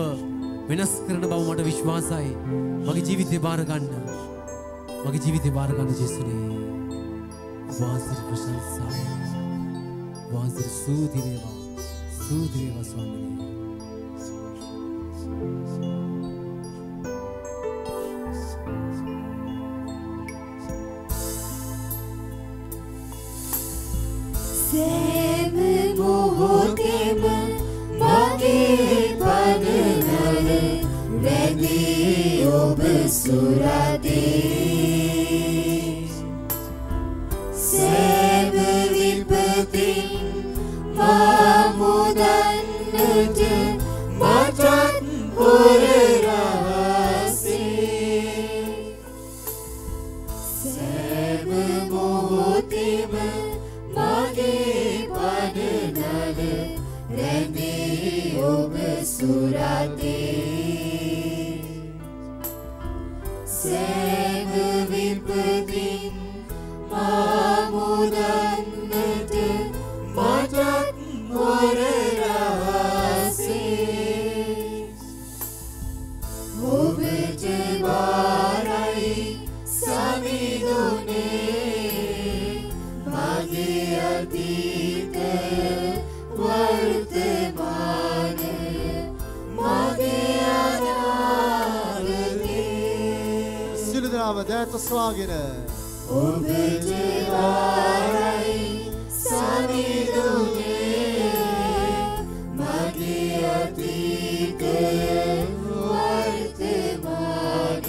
වෙනස් කරන බව මට විශ්වාසයි. මගේ ජීවිතේ බාර ගන්න. මගේ ජීවිතේ බාර ගන්න ජේසුනේ. වහන්සේට ප්‍රශංසායි. වහන්සේට ස්තුති වේවා. ස්තුති වේවා ස්වාමිනේ. සෑම මොහොතෙම මගේ පදනල රැඳී ඔබ සුරදේ සෑම විපතින් මා මුදන්නට මටත් හොර රහසේ සෑම මොහොතෙම මගේ පදනල රැඳී ඔබ සුරදේ සෑම විපතින් මා මුදන්නට මටත් හොර රහසේ ඔබට බාරයි සමිඳුනේ මගේ අතීතය වර්තමාන මගේ අනාගතේ සියලු දෙනාම දැත ස්වාගෙන ඔබට බාරයි සමිඳුනේ මගේ අතීතය වර්තමාන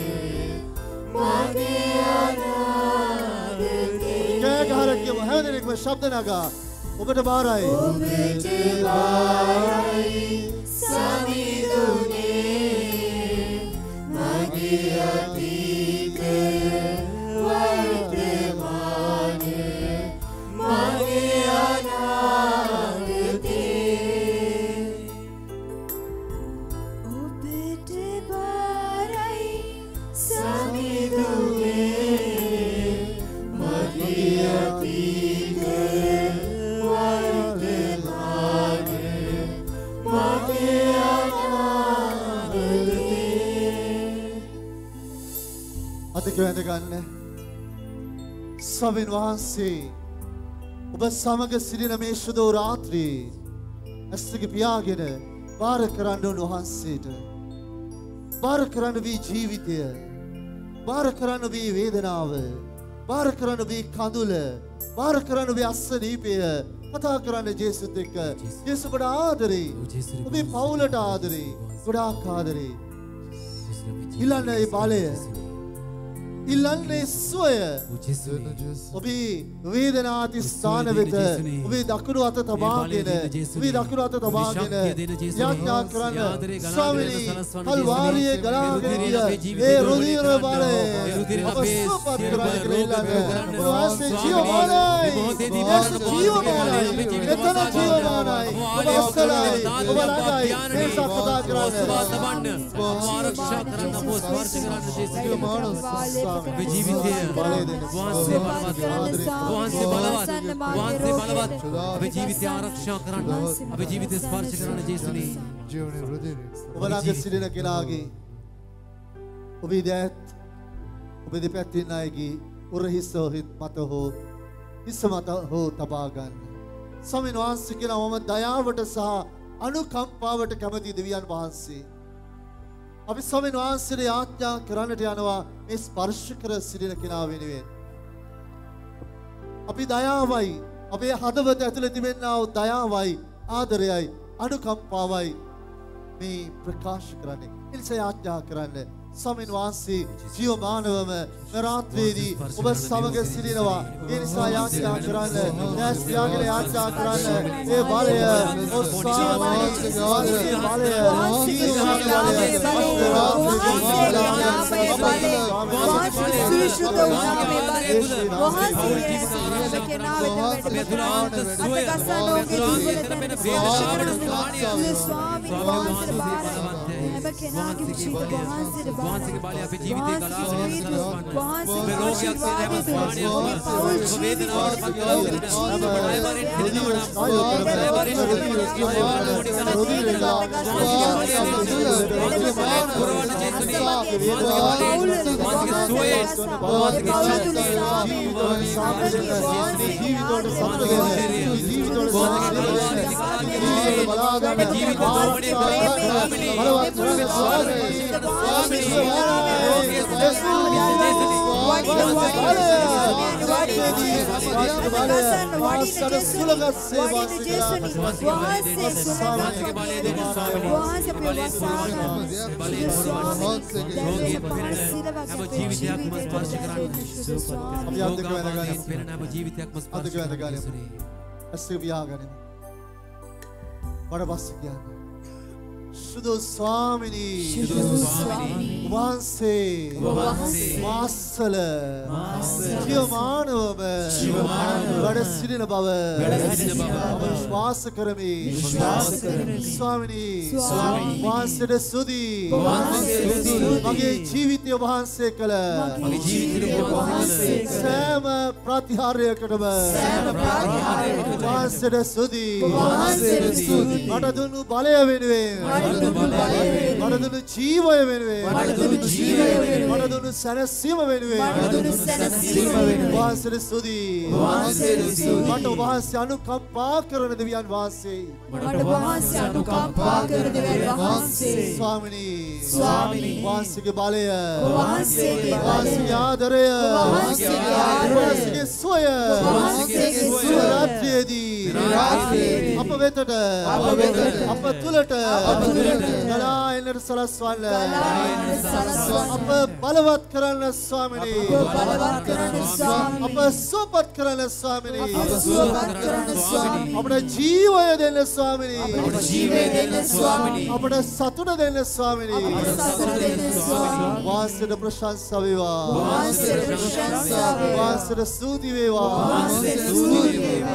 මගේ අනාගතේ කෑ ගහලා කියමු හැමදෙනෙක්ම ශබ්ද නගා ඔබට බාරයි ඔබට බාරයි සමිඳුනේ මගේ අතීතය වර්තමාන මගේ මතක වැඳගන්න. ස්වාමීන් වහන්සේ ඔබ සමග සිටින මේ සුදු රාත්‍රියේ ඇස් දෙක පියාගෙන බාර කරන්න උන්වහන්සේට. බාර කරන්න මේ ජීවිතය. බාර කරන්න මේ වේදනාව. බාර කරන්න මේ කඳුල. බාර කරන්න මේ අස්සනීපය. කතා කරන්න ජේසුත් එක්ක. ජේසුස් ඔබට ආදරේ. ඔබේ පවුලට ආදරේ. ගොඩාක් ආදරේ. ඉල්ලන්න ඒ බලය. ඉල්ලන්නේ සුවය. ඔබේ වේදනාති ස්ථාන වෙත ඔබේ දකුණු අත තබාගෙන ඔබේ දකුණු අත තබාගෙන යාඥා කරන්න. ස්වාමීනි කල්වාරියේ ගලාගෙන ගිය ඒ රුධිර බලය අප සුවපත් කරන්න කියලා ඉල්ලන්න. ඔබ ජීවමානයි. ජීවමානයි. එතන ජීවමානයි. ඔබ අස්සලයි. ඔබ ළඟයි. මේ සත්‍යතා කරන්න. ආරක්ෂා කරන්න අපෝ ස්පර්ශ කරන්න ජීවිතය අපේ ජීවිතය වහන්සේ බලවත් වහන්සේ බලවත් අපේ ජීවිතය ආරක්ෂා කරන්න අපේ ජීවිතය ස්පර්ශ කරන්න ජේසුනේ ඔබ ළඟ සිටින කෙනාගේ ඔබේ දෑත් ඔබේ දෙපැත්තේ අයගේ උරහිස මත හෝ හිස මත හෝ තබා ගන්න. ස්වාමීන් වහන්සේ කියනවා මම දයාවට සහ අනුකම්පාවට කැමති දෙවියන් වහන්සේ. අපි ස්වාමීන් වහන්සේට යාඥා කරන්නට යනවා මේ ස්පර්ශ කර සිටින කෙනා වෙනුවෙන්. අපි දයාවයි අපේ හදවත ඇතුලේ තිබෙනා වූ දයාවයි ආදරයයි අනුකම්පාවයි මේ ප්‍රකාශ කරන්නේ. ඒ නිසා යාඥා කරන්න. ස්වාමීන් වහන්සේ ජීවමානවම රාත්‍රියේදී ඔබ සමග සිටිනවා. ඒ නිසා යාඥා කරන්න. දැස් ත්‍යාගල යාඥා කරන්න. ඒ බලය ඔබ ස්වාමීන් වහන්සේගේ බලය වහන්සේගේ බලය අපේ ජීවිතේ ගලාගෙන යන ඔබේ රෝගයක් සේදම ස්ථානය ඔබ වේදනාවට පත් Shuddha Swamini Vanse Masala Jivamanava Vadasirina Bava Shwasakarami Swamini Vanse Sudhi Mage Jivitya Vanse Kala Sama Pratiharya Kadama Vanse Sudhi Matadunu Balaya Venue Madadunu Jeevaya venuwe Madadunu Sanasima venuwe Vahansere Sudhi Mata Vahanse Anukampa karana deviyan Vahanse Swamini Vahansege balaya Vahansege adaraya Vahansege soya Ratriyedi Appa vetata Appa tulata Gala ener salaswala Appa balavat karana Swamini Appa sopat karana Swamini Apna jeevaya denna Swamini Apna satuna denna Swamini Vahanseta prashansa veva Vahanseta stuti veva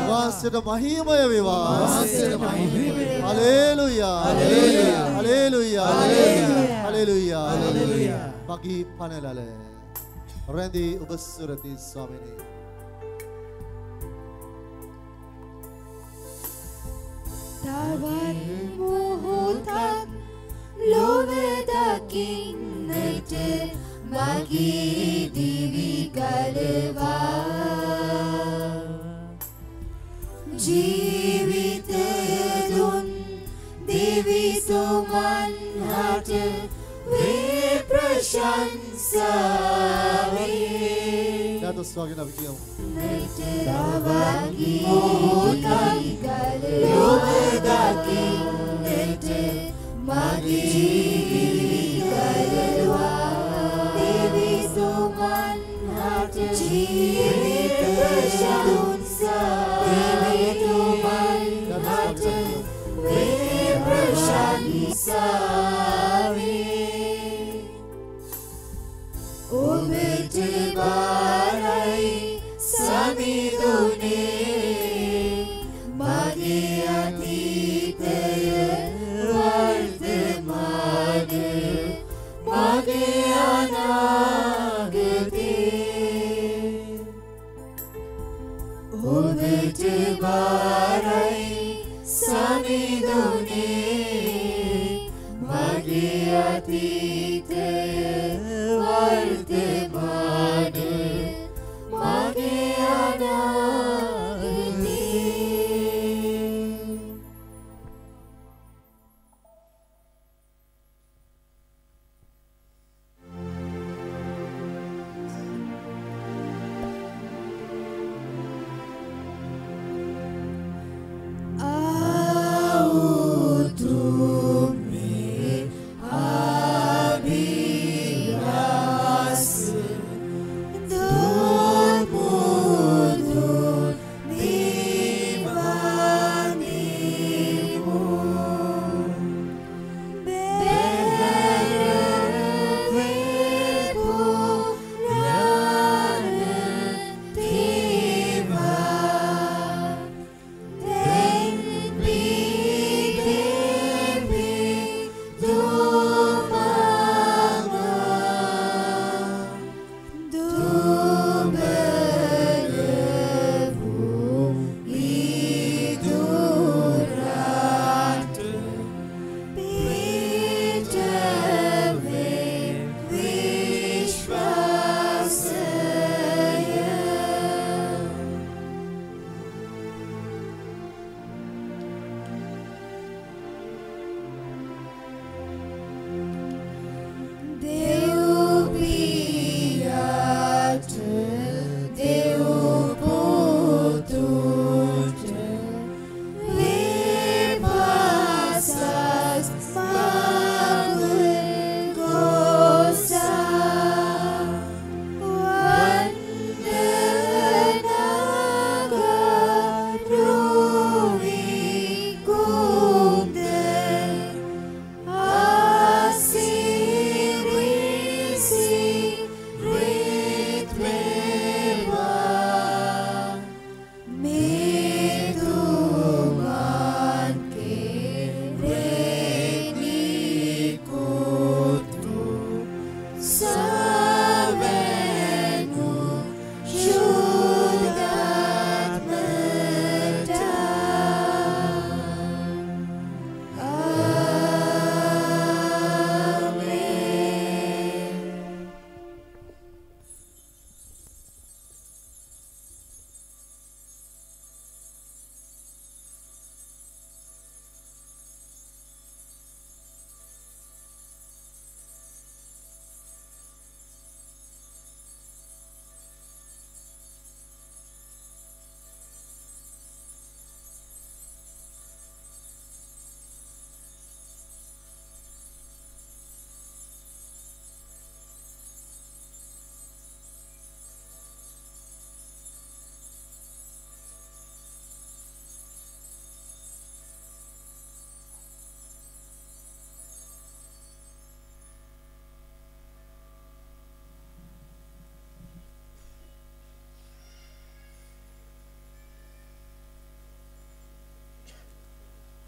Vahanseta mahimaya veva Hallelujah Hallelujah Hallelujah Bagi panelale Rendi ubasurati Swamini Tavat mohotak love dakinna මෙට මගේ දිවි ගලවා ජීවිතය දුන් දිවිසුමන් හට වේ ප්‍රශංසාවේ Dados වගේ අපි කියමු මෙට රවගී දිවි ගලවා මෙට මගේ දිවි ගලවා දිවිසුමන් හට ජීවිත ප්‍රශංසාවේ ඔබට බාරයි සමිඳුනේ මගේ අතීතය වර්තමාන මගේ අනාගතේ ඔබට බාරයි සමිඳුනේ මගේ අතීතය වර්තමාන මගේ අනාගතේ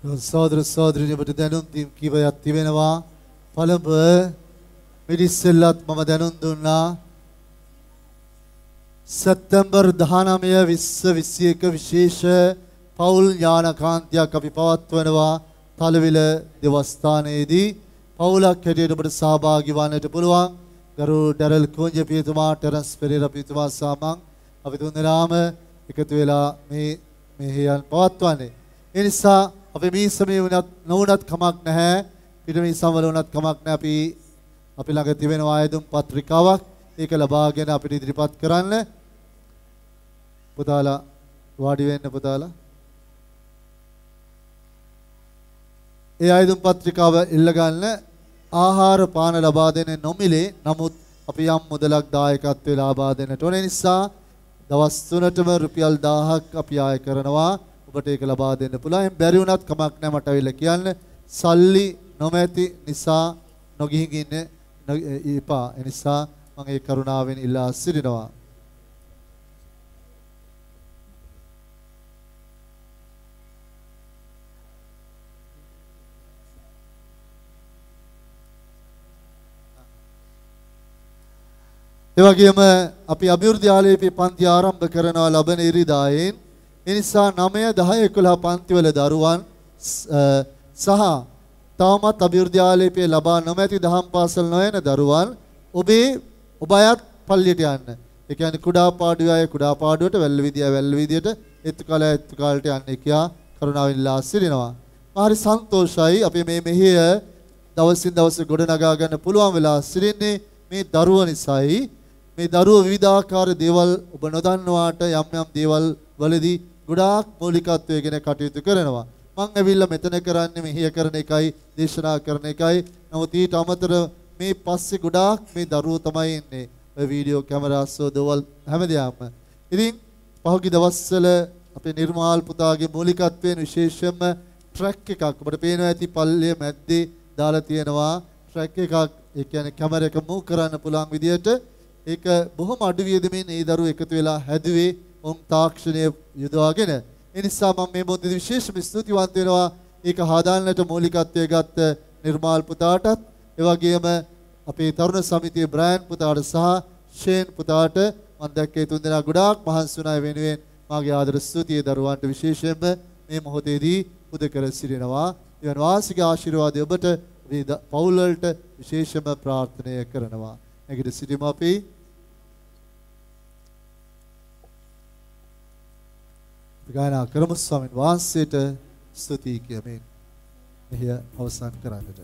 සහෝදර සහෝදරියන්ට දැනුම් දීම් කීපයක් තිබෙනවා. පළමුව මිරිස්සෙල්ලත් මම දැනුම් දුන්නා. සැප්තැම්බර් 19 20 21 විශේෂ පෞල් ඥානකාන්තියක් අපි පවත්වනවා තලවිල දෙවස්ථානයේදී. පවුලක් හැටියට ඔබට සහභාගී වන්නට පුළුවන්. ගරු ඩැරල් කුංජ පියතුමා, ටෙරන්ස් පෙරේරා පියතුමා සහ මම අපි තුන්දෙනාම එකතු වෙලා මේ මෙහෙයන් පවත්වන්නේ. ඒ නිසා අපි මේ සමයේ වුණත් නොවුණත් කමක් නැහැ. පිට මේ සමවල වුණත් කමක් නැහැ. අපි ළඟ තිබෙන ආයුධ පත්‍රිකාවක් ඒක ලබාගෙන අපිට ඉදිරිපත් කරන්න. පුතාලා වාඩි වෙන්න පුතාලා. ඒ ආයුධ පත්‍රිකාව ඉල්ල ගන්න. ආහාර පාන ලබා දෙන්නේ නොමිලේ. නමුත් අපි යම් මුදලක් දායකත්වයේ ලබා දෙන්නට ඕන නිසා දවස් 3ටම රුපියල් 1000ක් අපි ආය කරනවා. ඔබට ඒක ලබා දෙන්න පුළුවන්. බැරි වුණත් කමක් නැහැ මට අවිල්ල කියන්න. සල්ලි නොමැති නිසා නොගිහින් ඉන්න එපා. ඒ නිසා මම ඒ කරුණාවෙන් ඉල්ලා සිටිනවා. ඒ වගේම අපි අභිවෘද්ධි ආලේපේ පන්ති ආරම්භ කරනවා ලබන ඉරිදායෙන්. ඒ නිසා 9, 10, 11 පන්තිවල දරුවන් සහ තාමත් අභිවෘද්ධි ආලේපේ ලබා නොමැති දහම් පාසල් නොයන දරුවන් ඔබ අයත් පල්ලියට යන්න. ඒ කියන්නේ කුඩා පාඩුවේ අය කුඩා පාඩුවට, වැල්ල විදිය වැල්ල විදියට, එත්තු කාලයට යන්න කියා කරුණාවෙන් ඉල්ලා සිටිනවා. හරි සන්තෝෂයි අපි මේ මෙහෙය දවසින් දවස ගොඩනගා ගන්න පුළුවන් වෙලා සිටින්නේ මේ දරුවෝ නිසායි. මේ දරුවෝ විවිධාකාර දේවල් ඔබ නොදන්නවාට යම් දේවල් වලදී ගොඩාක් මූලිකත්වයේගෙන කටයුතු කරනවා. මම ඇවිල්ලා මෙතන කරන්නේ මෙහෙය කරන එකයි, දේශනා කරන එකයි. නමුත් ඊට අමතරව මේ පස්සේ ගොඩාක් මේ දරුවෝ තමයි ඉන්නේ. ඔය වීඩියෝ කැමරා සෝදවල් හැමදේම. ඉතින් පහුගිය දවස්වල අපේ නිර්මාල් පුතාගේ මූලිකත්වයෙන් විශේෂයෙන්ම ට්‍රැක් එකක් ඔබට පේනවා ඇති පල්ලිය මැද්දේ දාලා තියෙනවා. ට්‍රැක් එකක් ඒ කියන්නේ කැමරා එක මූව් කරන්න පුළුවන් විදියට ඒක බොහොම අඩු වියදමින් ඒ දරුවෝ එකතු වෙලා හැදුවේ උන් තාක්ෂණය යොදවාගෙන. ඒ නිසා මම මේ මොහොතේ විශේෂම ස්තුතිවන්ත වෙනවා ඒක හදාන්නට මූලිකත්වයේ ගත්ත නිර්මාල් පුතාටත්, ඒ වගේම අපේ තරුණ සමිතියේ බ්‍රයන් පුතාට සහ ෂේන් පුතාට මම දැක්කේ තුන්දෙනා ගොඩාක් මහන්සි වුණා වෙනුවෙන් මාගේ ආදර ස්තුතිය දරුවන්ට විශේෂයෙන්ම මේ මොහොතේදී පුද කර සිටිනවා. ඊවන් වාසික ආශිර්වාදය ඔබට මේ පවුල් වලට විශේෂම ප්‍රාර්ථනා කරනවා. නැගිට සිටිමු අපි. ගායනා කරමු ස්වාමීන් වහන්සේට ස්තුතියි කියමින් මෙහිය අවසන් කරන්නට.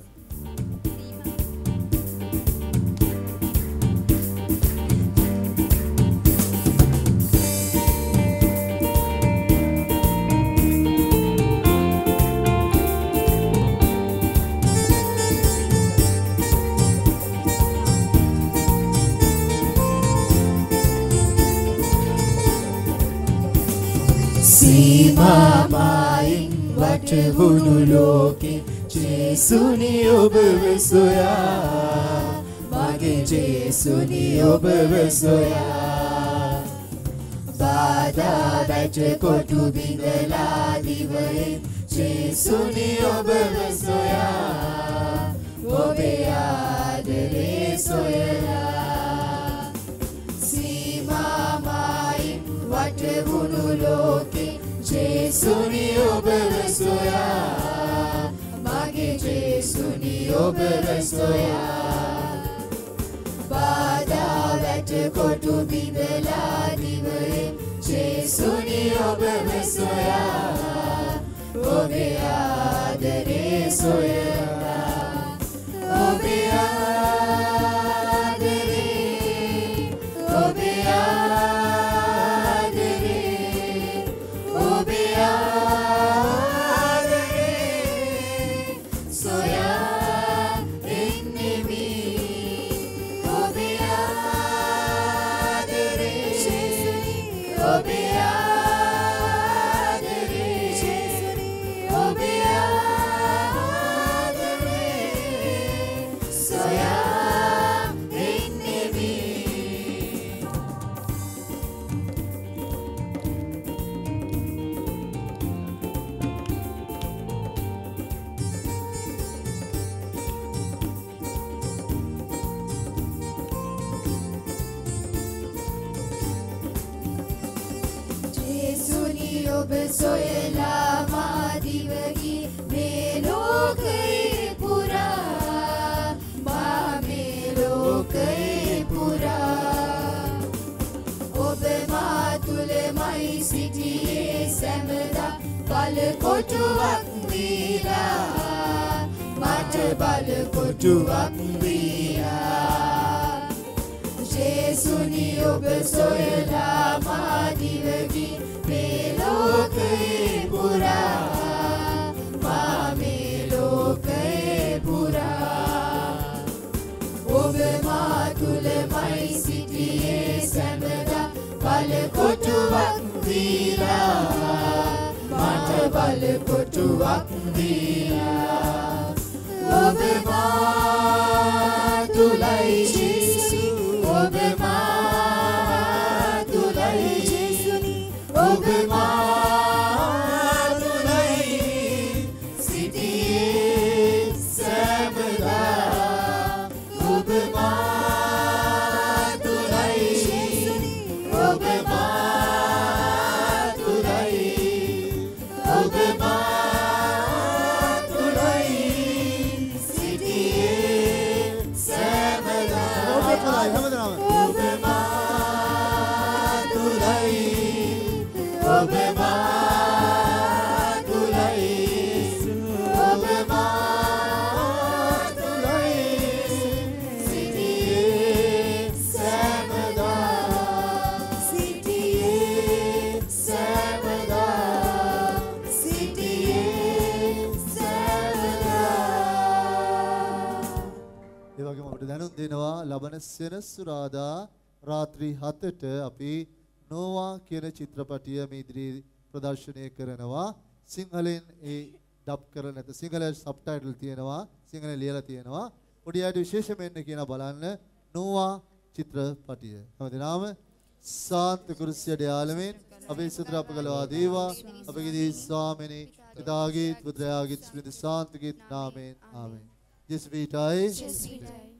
සීමාමයින් වටහුණු ලෝකේ ජේසුනි ඔබව සොයා, මගේ ජේසුනි ඔබව සොයා. බාධා වැට කොටු බිඳලා දිවයින් ජේසුනි ඔබව සොයා, ඔබේ ආදරේ සොයලා. සීමාමයින් වටහුණු ලෝකේ ජේසුනි ඔබව සොයා, මගේ ජේසුනි ඔබව සොයා. බාධා වැට කොටු බිඳලා දිවයින් ජේසුනි ඔබව සොයා, ඔබේ ආදරේ සොයලා. ඔබේ ආදරේ, ඔබේ ඔබ සොයලා මා දිවගී මේ ලෝකේ පුරා. බල කොටුවක් වීලා මට බල කොටුවක් වීලා ජේසුනි ඔබ සොයලා මා දිවගි මේ ලෝකේ පුරා මා මේ ලෝකේ පුරා ඔබ මා තුලමයි සිටියේ සැමදා බල කොටුවක් වීලා මට බල කොටුවක් වීලා ඔබ මා තුලයි ජේසු ඔබ මා තුලයි ජේසුනි ඔබ මා තුලයි සිටියේ සැමදා ඔබ මා තුලයි ජේසුනි ඔබ මා තුලයි ඔබ මා තුලයි සිටියේ සැමදා ඔබ තුලයි හැමදාම ඔබ මා තුලයි ඔබ මා තුලයි ඔබ මා තුලයි සිටියේ සැමදා සිටියේ සැමදා සිටියේ සැමදා ඒ වගේම අපිට දැනුම් දෙනවා ලබන සෙනසුරාදා රාත්‍රී 7ට අපි නෝවා කියන චිත්‍රපටිය මේ ඉදිරියේ ප්‍රදර්ශනය කරනවා. සිංහලෙන් ඒ ඩබ් කරලා නැත සිංහල සබ්ටයිටල් තියෙනවා. සිංහලෙන් ලියලා තියෙනවා. පොඩි අයට විශේෂම වෙන්න කියන බලන්න නෝවා චිත්‍රපටිය. හැමදෙනාම සාන්ත කුරුසියට යාලමින් අපේ සතර අපගලවා දේවා අපගේ දී ස්වාමිනේ පිතාගේ පුත්‍රයාගේ ස්මෘති සාන්තගේ නාමයෙන් ආමෙන්. ජෙස් වීටයි